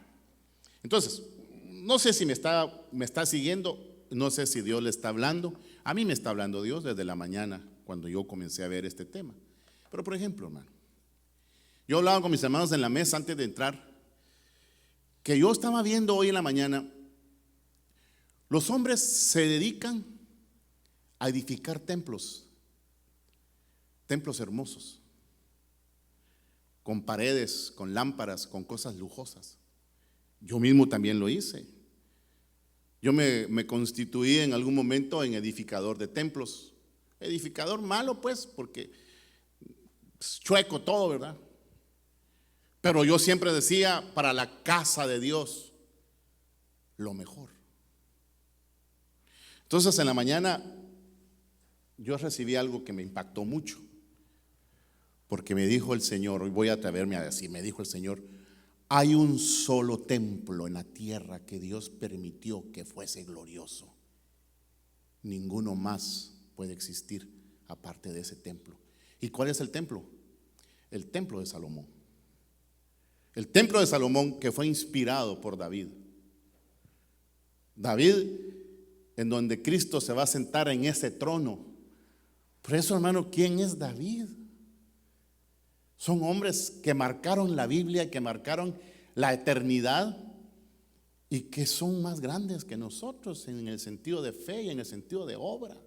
entonces, no sé si me está siguiendo, no sé si Dios le está hablando. A mí me está hablando Dios desde la mañana cuando yo comencé a ver este tema. Pero por ejemplo, hermano, yo hablaba con mis hermanos en la mesa antes de entrar, que yo estaba viendo hoy en la mañana, los hombres se dedican a edificar templos hermosos, con paredes, con lámparas, con cosas lujosas. Yo mismo también lo hice. Yo me constituí en algún momento en edificador de templos. Edificador malo, pues, porque es chueco todo, ¿verdad? Pero yo siempre decía, para la casa de Dios, lo mejor. Entonces en la mañana yo recibí algo que me impactó mucho, porque me dijo el Señor, hoy voy a atreverme a decir, me dijo el Señor, hay un solo templo en la tierra que Dios permitió que fuese glorioso. Ninguno más puede existir aparte de ese templo. ¿Y cuál es el templo? El templo de Salomón. El templo de Salomón, que fue inspirado por David. David, en donde Cristo se va a sentar en ese trono. Por eso, hermano, ¿quién es David? Son hombres que marcaron la Biblia, que marcaron la eternidad y que son más grandes que nosotros en el sentido de fe y en el sentido de obra.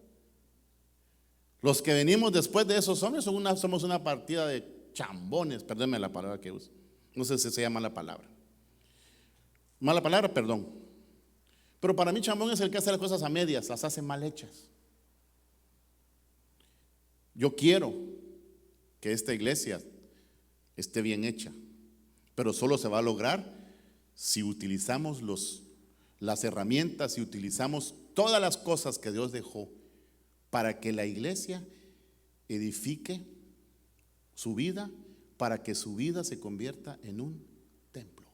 Los que venimos después de esos hombres somos una partida de chambones, perdónme la palabra que uso. No sé si se llama mala palabra. Mala palabra, perdón. Pero para mí chambón es el que hace las cosas a medias, las hace mal hechas. Yo quiero que esta iglesia esté bien hecha, pero solo se va a lograr si utilizamos las herramientas, si utilizamos todas las cosas que Dios dejó para que la iglesia edifique su vida, para que su vida se convierta en un templo.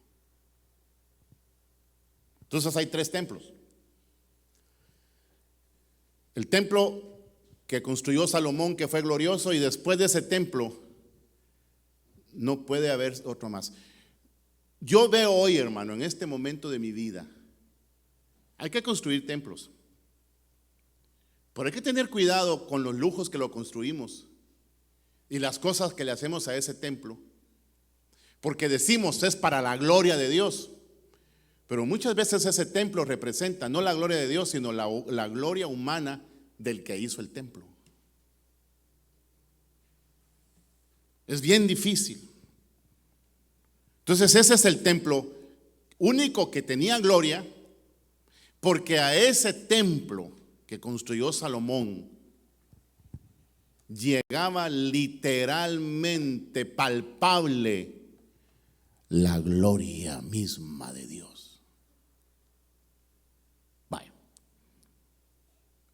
Entonces hay 3 templos. El templo que construyó Salomón, que fue glorioso, y después de ese templo no puede haber otro más. Yo veo hoy, hermano, en este momento de mi vida, hay que construir templos, pero hay que tener cuidado con los lujos que lo construimos y las cosas que le hacemos a ese templo, porque decimos es para la gloria de Dios, pero muchas veces ese templo representa no la gloria de Dios, sino la gloria humana del que hizo el templo. Es bien difícil. Entonces ese es el templo único que tenía gloria, porque a ese templo que construyó Salomón llegaba literalmente palpable la gloria misma de Dios. Vaya.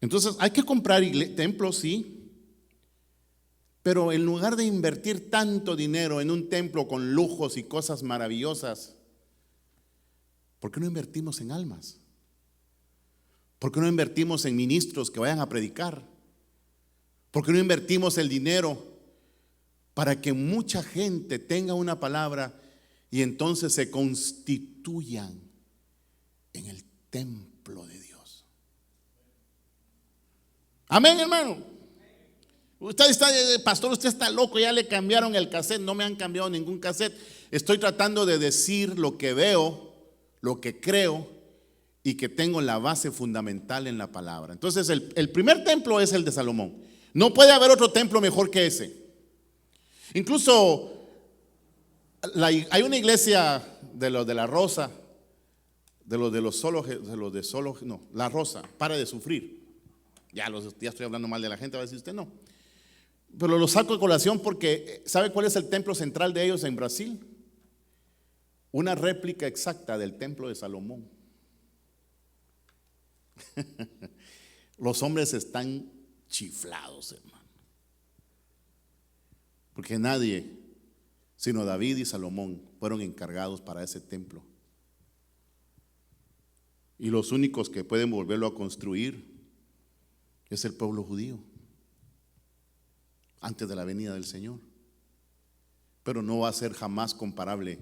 Entonces hay que comprar templos, sí. Pero en lugar de invertir tanto dinero en un templo con lujos y cosas maravillosas, ¿por qué no invertimos en almas? ¿Por qué no invertimos en ministros que vayan a predicar? ¿Por qué no invertimos el dinero para que mucha gente tenga una palabra y entonces se constituyan en el templo de Dios? Amén, hermano. Usted está, pastor, usted está loco, ya le cambiaron el cassette. No me han cambiado ningún cassette. Estoy tratando de decir lo que veo, lo que creo y que tengo la base fundamental en la palabra. Entonces el primer templo es el de Salomón. No puede haber otro templo mejor que ese. Incluso hay una iglesia de los de la Rosa, la Rosa, para de sufrir. Ya estoy hablando mal de la gente, va a decir usted no. Pero lo saco de colación porque ¿sabe cuál es el templo central de ellos en Brasil? Una réplica exacta del templo de Salomón. Los hombres están chiflados, hermano, porque nadie sino David y Salomón fueron encargados para ese templo. Y los únicos que pueden volverlo a construir es el pueblo judío, antes de la venida del Señor. Pero no va a ser jamás comparable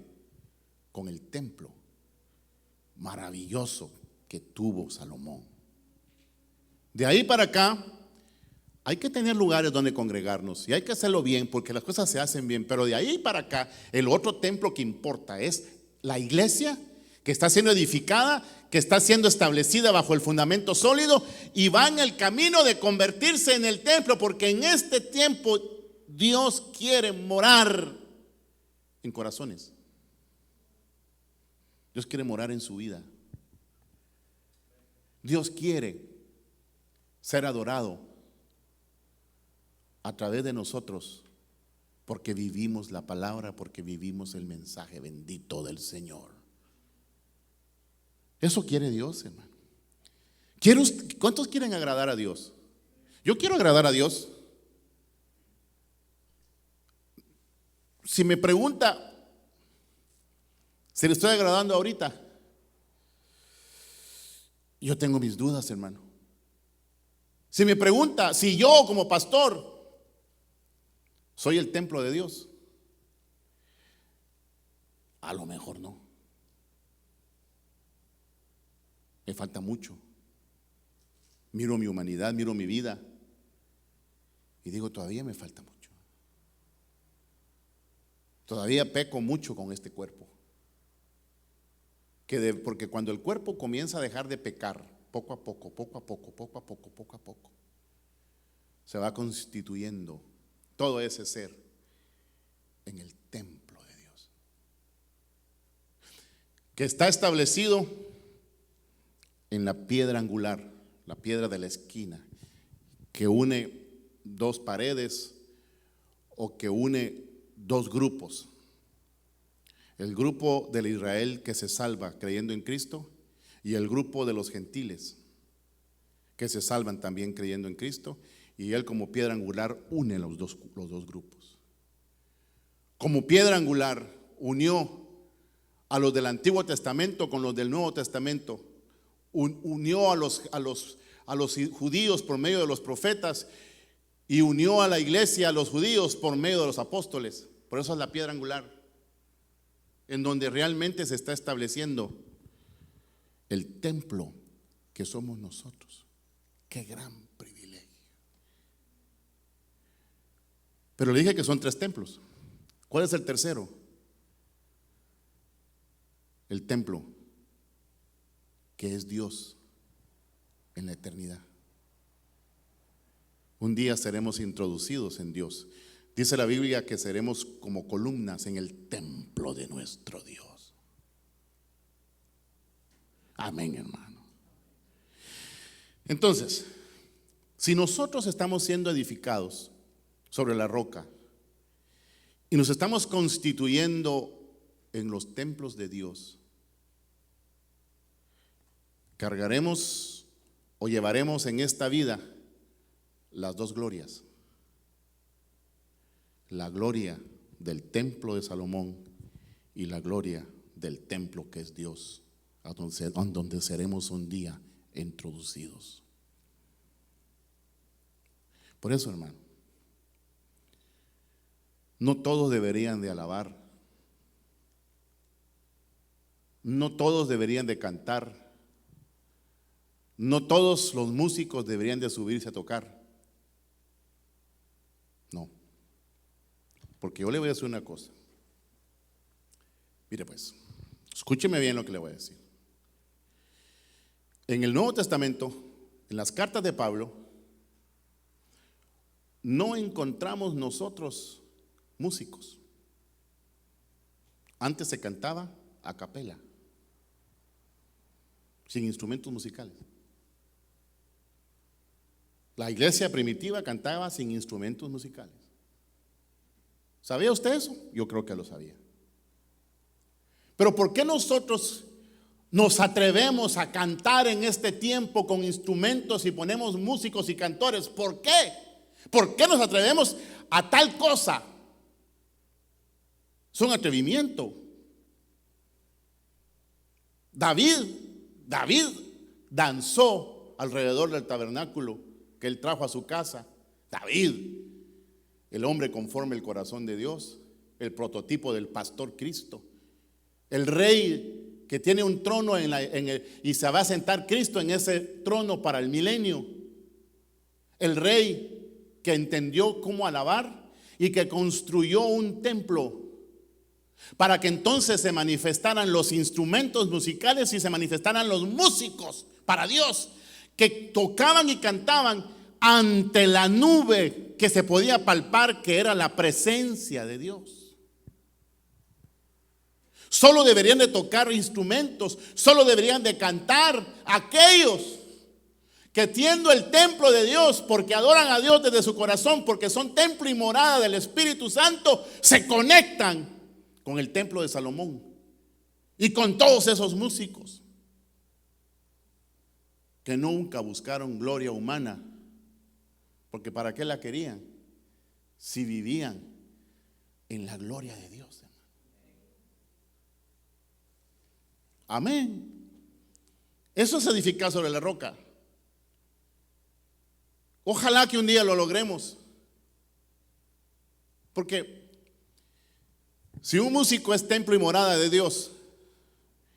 con el templo maravilloso que tuvo Salomón. De ahí para acá hay que tener lugares donde congregarnos y hay que hacerlo bien, porque las cosas se hacen bien. Pero de ahí para acá, el otro templo que importa es la iglesia que está siendo edificada, que está siendo establecida bajo el fundamento sólido y va en el camino de convertirse en el templo, porque en este tiempo Dios quiere morar en corazones. Dios quiere morar en su vida. Dios quiere ser adorado a través de nosotros, porque vivimos la palabra, porque vivimos el mensaje bendito del Señor. Eso quiere Dios, hermano. ¿Cuántos quieren agradar a Dios? Yo quiero agradar a Dios. Si me pregunta si le estoy agradando ahorita, yo tengo mis dudas, hermano. Si me pregunta si yo como pastor soy el templo de Dios, a lo mejor no. Me falta mucho. Miro mi humanidad, miro mi vida y digo, todavía me falta mucho. Todavía peco mucho con este cuerpo. Porque cuando el cuerpo comienza a dejar de pecar, poco a poco, se va constituyendo todo ese ser en el templo de Dios, que está establecido en la piedra angular, la piedra de la esquina, que une dos paredes o que une dos grupos. El grupo del Israel que se salva creyendo en Cristo y el grupo de los gentiles que se salvan también creyendo en Cristo, y Él como piedra angular une los dos grupos. Como piedra angular unió a los del Antiguo Testamento con los del Nuevo Testamento, unió a los judíos por medio de los profetas y unió a la iglesia, a los judíos por medio de los apóstoles. Por eso es la piedra angular, en donde realmente se está estableciendo el templo que somos nosotros. Qué gran privilegio. Pero le dije que son 3 templos. ¿Cuál es el tercero? El templo que es Dios en la eternidad. Un día seremos introducidos en Dios. Dice la Biblia que seremos como columnas en el templo de nuestro Dios. Amén, hermano. Entonces, si nosotros estamos siendo edificados sobre la roca y nos estamos constituyendo en los templos de Dios, cargaremos o llevaremos en esta vida las 2 glorias. La gloria del templo de Salomón y la gloria del templo que es Dios, a donde seremos un día introducidos. Por eso, hermano, no todos deberían de alabar, no todos deberían de cantar, no todos los músicos deberían de subirse a tocar. No. Porque yo le voy a decir una cosa. Mire pues, escúcheme bien lo que le voy a decir. En el Nuevo Testamento, en las cartas de Pablo, no encontramos nosotros músicos. Antes se cantaba a capela, sin instrumentos musicales. La iglesia primitiva cantaba sin instrumentos musicales. ¿Sabía usted eso? Yo creo que lo sabía. Pero ¿por qué nosotros nos atrevemos a cantar en este tiempo con instrumentos y ponemos músicos y cantores? ¿Por qué? ¿Por qué nos atrevemos a tal cosa? Es un atrevimiento. David danzó alrededor del tabernáculo que él trajo a su casa. David, el hombre conforme el corazón de Dios, el prototipo del pastor Cristo, el rey que tiene un trono y se va a sentar Cristo en ese trono para el milenio, el rey que entendió cómo alabar y que construyó un templo para que entonces se manifestaran los instrumentos musicales y se manifestaran los músicos para Dios, que tocaban y cantaban ante la nube que se podía palpar, que era la presencia de Dios. Solo deberían de tocar instrumentos, solo deberían de cantar aquellos que tiendo el templo de Dios, porque adoran a Dios desde su corazón, porque son templo y morada del Espíritu Santo, se conectan con el templo de Salomón y con todos esos músicos que nunca buscaron gloria humana, porque ¿para qué la querían si vivían en la gloria de Dios? Amén. Eso es edificar sobre la roca. Ojalá que un día lo logremos, porque si un músico es templo y morada de Dios,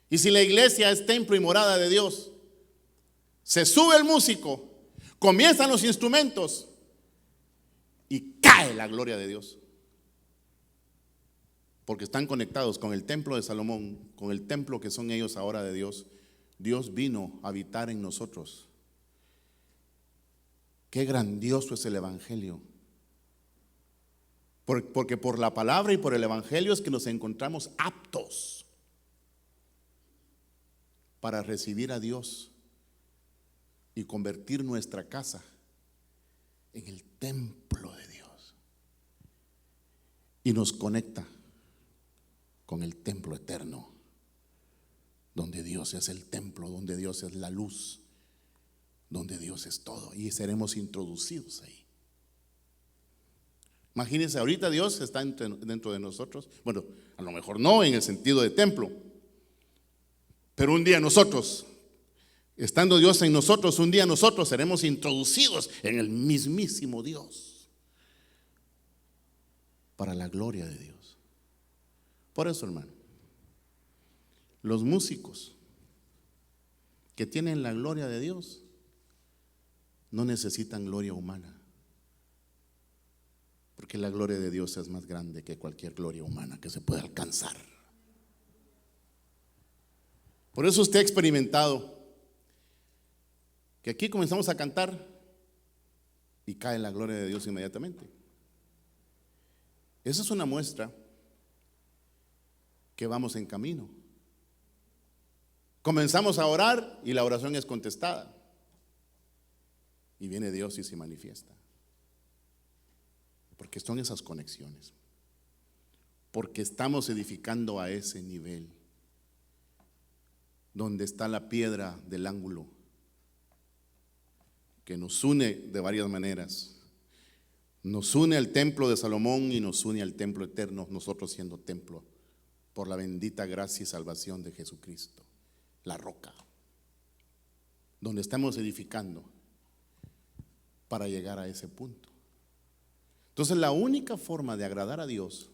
y si la iglesia es templo y morada de Dios, se sube el músico, comienzan los instrumentos y cae la gloria de Dios, porque están conectados con el templo de Salomón, con el templo que son ellos ahora de Dios. Dios vino a habitar en nosotros. Qué grandioso es el evangelio. Porque por la palabra y por el evangelio es que nos encontramos aptos para recibir a Dios y convertir nuestra casa en el templo de Dios. Y nos conecta con el templo eterno, donde Dios es el templo, donde Dios es la luz, donde Dios es todo, y seremos introducidos ahí. Imagínense, ahorita Dios está dentro de nosotros. Bueno, a lo mejor no en el sentido de templo, pero un día nosotros, estando Dios en nosotros, un día nosotros seremos introducidos en el mismísimo Dios para la gloria de Dios. Por eso, hermano, los músicos que tienen la gloria de Dios no necesitan gloria humana, porque la gloria de Dios es más grande que cualquier gloria humana que se pueda alcanzar. Por eso usted ha experimentado que aquí comenzamos a cantar y cae la gloria de Dios inmediatamente. Esa es una muestra que vamos en camino. Comenzamos a orar y la oración es contestada. Y viene Dios y se manifiesta. Porque son esas conexiones. Porque estamos edificando a ese nivel, donde está la piedra del ángulo, que nos une de varias maneras. Nos une al templo de Salomón y nos une al templo eterno, nosotros siendo templo, por la bendita gracia y salvación de Jesucristo, la roca, donde estamos edificando para llegar a ese punto. Entonces, la única forma de agradar a Dios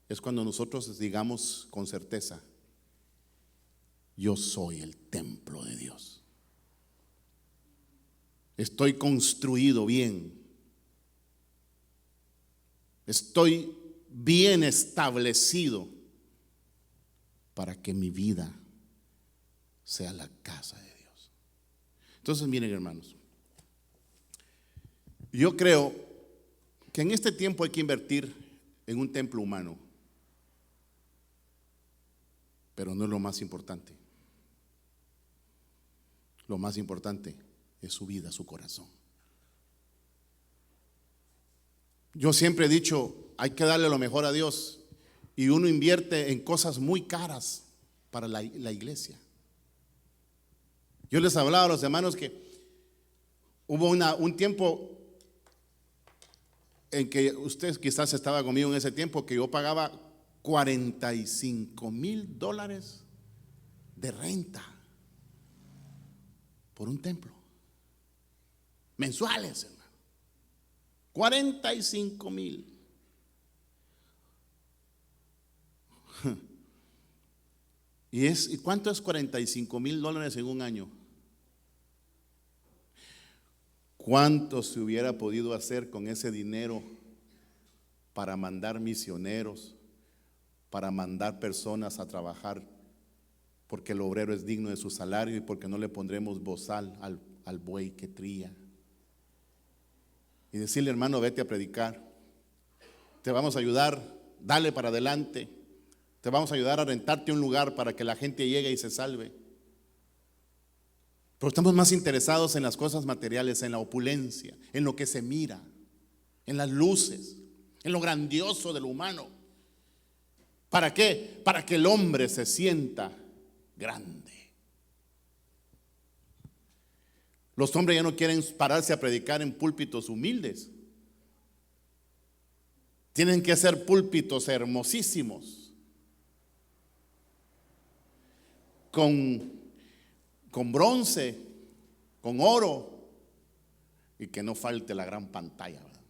es cuando nosotros digamos con certeza: yo soy el templo de Dios. Estoy construido bien. Estoy bien establecido para que mi vida sea la casa de Dios. Entonces, miren, hermanos, yo creo que en este tiempo hay que invertir en un templo humano, pero no es lo más importante. Lo más importante es su vida, su corazón. Yo siempre he dicho, hay que darle lo mejor a Dios, y uno invierte en cosas muy caras para la iglesia. Yo les hablaba a los hermanos que hubo un tiempo en que usted quizás estaba conmigo en ese tiempo, que yo pagaba $45,000 de renta por un templo, mensuales, hermano. 45,000. ¿Y cuánto es $45,000 en un año? ¿Cuánto se hubiera podido hacer con ese dinero para mandar misioneros, para mandar personas a trabajar, porque el obrero es digno de su salario y porque no le pondremos bozal al buey que trilla? Y decirle, hermano, vete a predicar, te vamos a ayudar, dale para adelante, te vamos a ayudar a rentarte un lugar para que la gente llegue y se salve. Pero estamos más interesados en las cosas materiales, en la opulencia, en lo que se mira, en las luces, en lo grandioso de lo humano. ¿Para qué? Para que el hombre se sienta grande. Los hombres ya no quieren pararse a predicar en púlpitos humildes. Tienen que ser púlpitos hermosísimos, con bronce, con oro, y que no falte la gran pantalla, ¿verdad?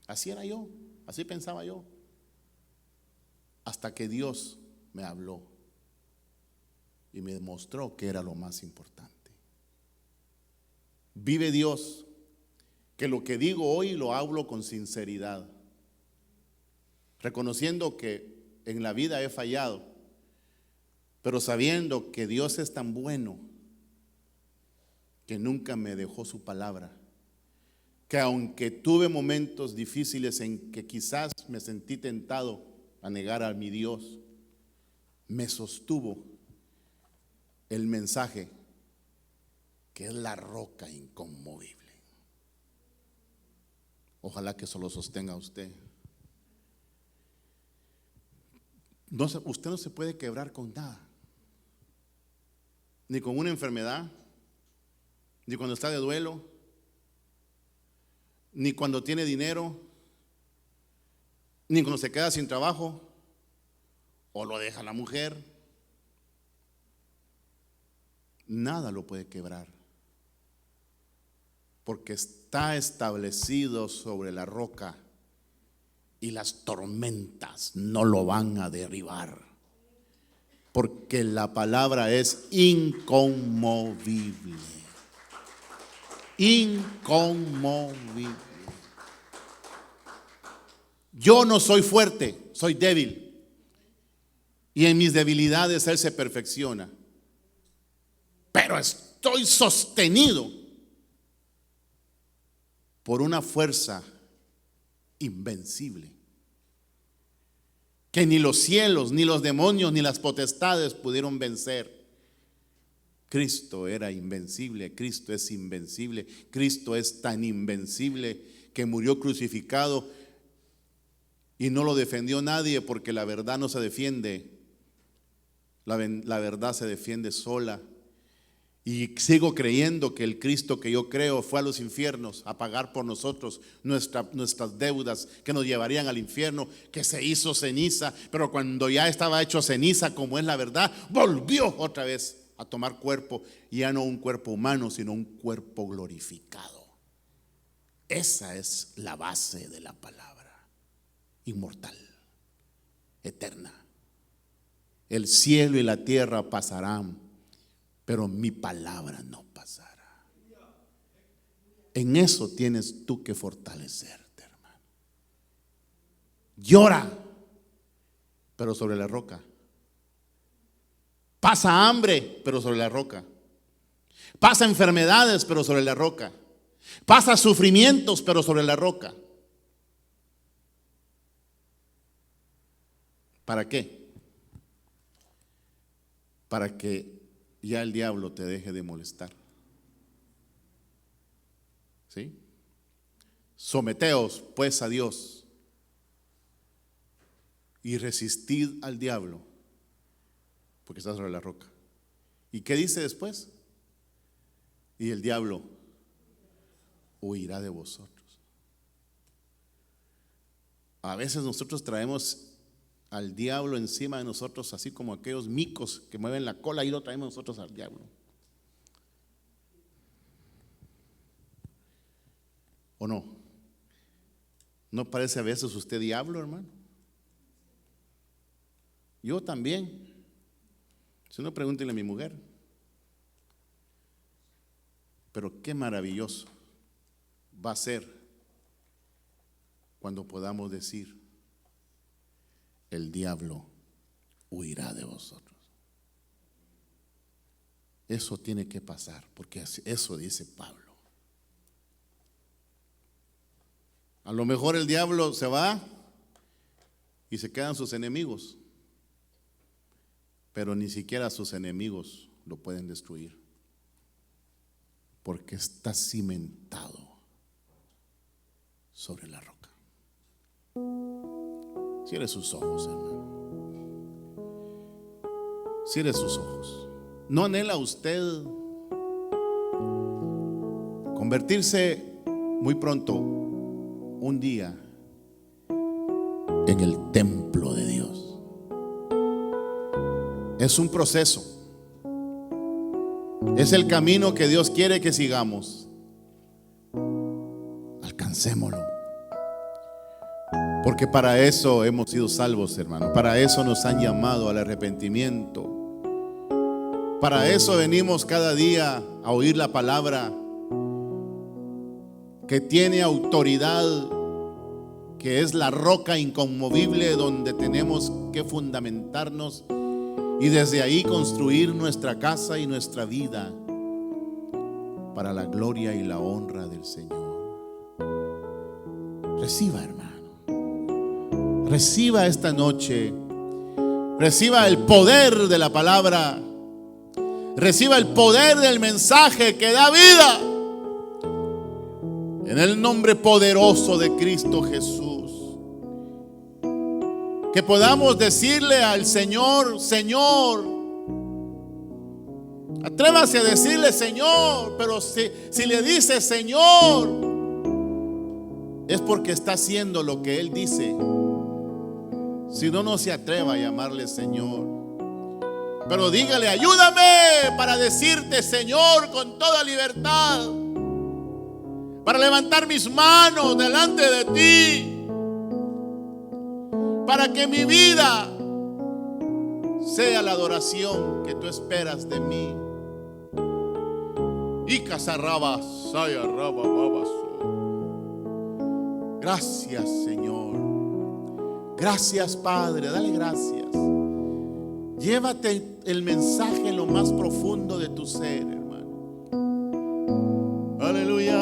Así era yo, así pensaba yo, hasta que Dios me habló y me mostró que era lo más importante. Vive Dios, que lo que digo hoy lo hablo con sinceridad, reconociendo que en la vida he fallado, pero sabiendo que Dios es tan bueno que nunca me dejó su palabra, que aunque tuve momentos difíciles en que quizás me sentí tentado a negar a mi Dios, me sostuvo el mensaje, que es la roca inconmovible. Ojalá que eso lo sostenga usted. Usted no se puede quebrar con nada, ni con una enfermedad, ni cuando está de duelo, ni cuando tiene dinero, ni cuando se queda sin trabajo o lo deja la mujer. Nada lo puede quebrar, porque está establecido sobre la roca y las tormentas no lo van a derribar, porque la palabra es inconmovible. Inconmovible. Yo no soy fuerte, soy débil, y en mis debilidades Él se perfecciona, pero estoy sostenido por una fuerza invencible, que ni los cielos, ni los demonios, ni las potestades pudieron vencer. Cristo era invencible, Cristo es invencible, Cristo es tan invencible que murió crucificado y no lo defendió nadie, porque la verdad no se defiende, la verdad se defiende sola. Y sigo creyendo que el Cristo que yo creo fue a los infiernos a pagar por nosotros nuestras deudas que nos llevarían al infierno, que se hizo ceniza, pero cuando ya estaba hecho ceniza, como es la verdad, volvió otra vez a tomar cuerpo, y ya no un cuerpo humano, sino un cuerpo glorificado. Esa es la base de la palabra, inmortal, eterna. El cielo y la tierra pasarán, pero mi palabra no pasará. En eso tienes tú que fortalecerte, hermano. Llora, pero sobre la roca. Pasa hambre, pero sobre la roca. Pasa enfermedades, pero sobre la roca. Pasa sufrimientos, pero sobre la roca. ¿Para qué? Para que ya el diablo te deje de molestar. ¿Sí? Someteos pues a Dios y resistid al diablo, porque está sobre la roca. ¿Y qué dice después? Y el diablo huirá de vosotros. A veces nosotros traemos al diablo encima de nosotros, así como aquellos micos que mueven la cola, y lo traemos nosotros al diablo. ¿O no? ¿No parece a veces usted diablo, hermano? Yo también. Si no, pregúntenle a mi mujer. Pero qué maravilloso va a ser cuando podamos decir: el diablo huirá de vosotros. Eso tiene que pasar, porque eso dice Pablo. A lo mejor el diablo se va y se quedan sus enemigos, pero ni siquiera sus enemigos lo pueden destruir, porque está cimentado sobre la roca. Cierre sus ojos, hermano. Cierre sus ojos. ¿No anhela usted convertirse muy pronto, un día, en el templo de Dios? Es un proceso. Es el camino que Dios quiere que sigamos. Alcancémoslo. Porque para eso hemos sido salvos, hermano. Para eso nos han llamado al arrepentimiento. Para eso venimos cada día a oír la palabra que tiene autoridad, que es la roca inconmovible donde tenemos que fundamentarnos y desde ahí construir nuestra casa y nuestra vida para la gloria y la honra del Señor. Reciba, hermano. Reciba esta noche. Reciba el poder de la palabra. Reciba el poder del mensaje que da vida. En el nombre poderoso de Cristo Jesús. Que podamos decirle al Señor: Señor. Atrévase a decirle Señor. Pero si le dice Señor, es porque está haciendo lo que Él dice. Si no, no se atreva a llamarle Señor. Pero dígale: ayúdame para decirte Señor con toda libertad, para levantar mis manos delante de ti, para que mi vida sea la adoración que tú esperas de mí. Y casarraba, saya raba, babaso. Gracias, Señor. Gracias, Padre. Dale gracias. Llévate el mensaje en lo más profundo de tu ser, hermano. Aleluya.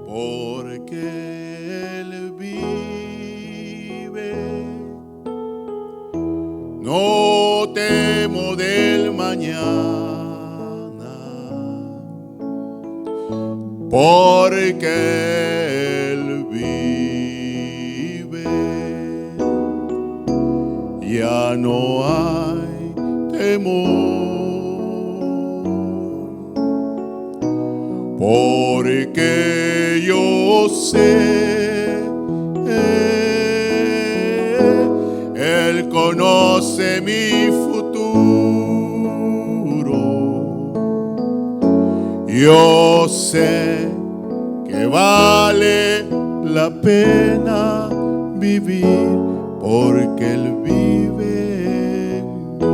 Porque Él vive, no temo del mañana. Porque Él vive, ya no hay temor. Porque yo sé, Él conoce mi futuro. Yo sé que vale la pena vivir porque Él vive en mí.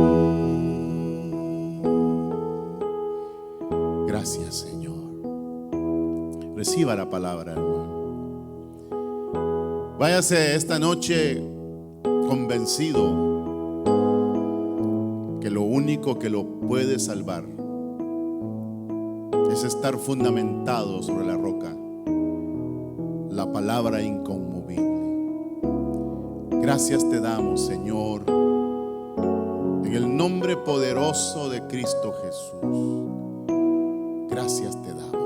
Gracias, Señor. Reciba la palabra, hermano. Váyase esta noche convencido que lo único que lo puede salvar es estar fundamentado sobre la roca, la palabra inconmovible. Gracias te damos, Señor, en el nombre poderoso de Cristo Jesús. Gracias te damos.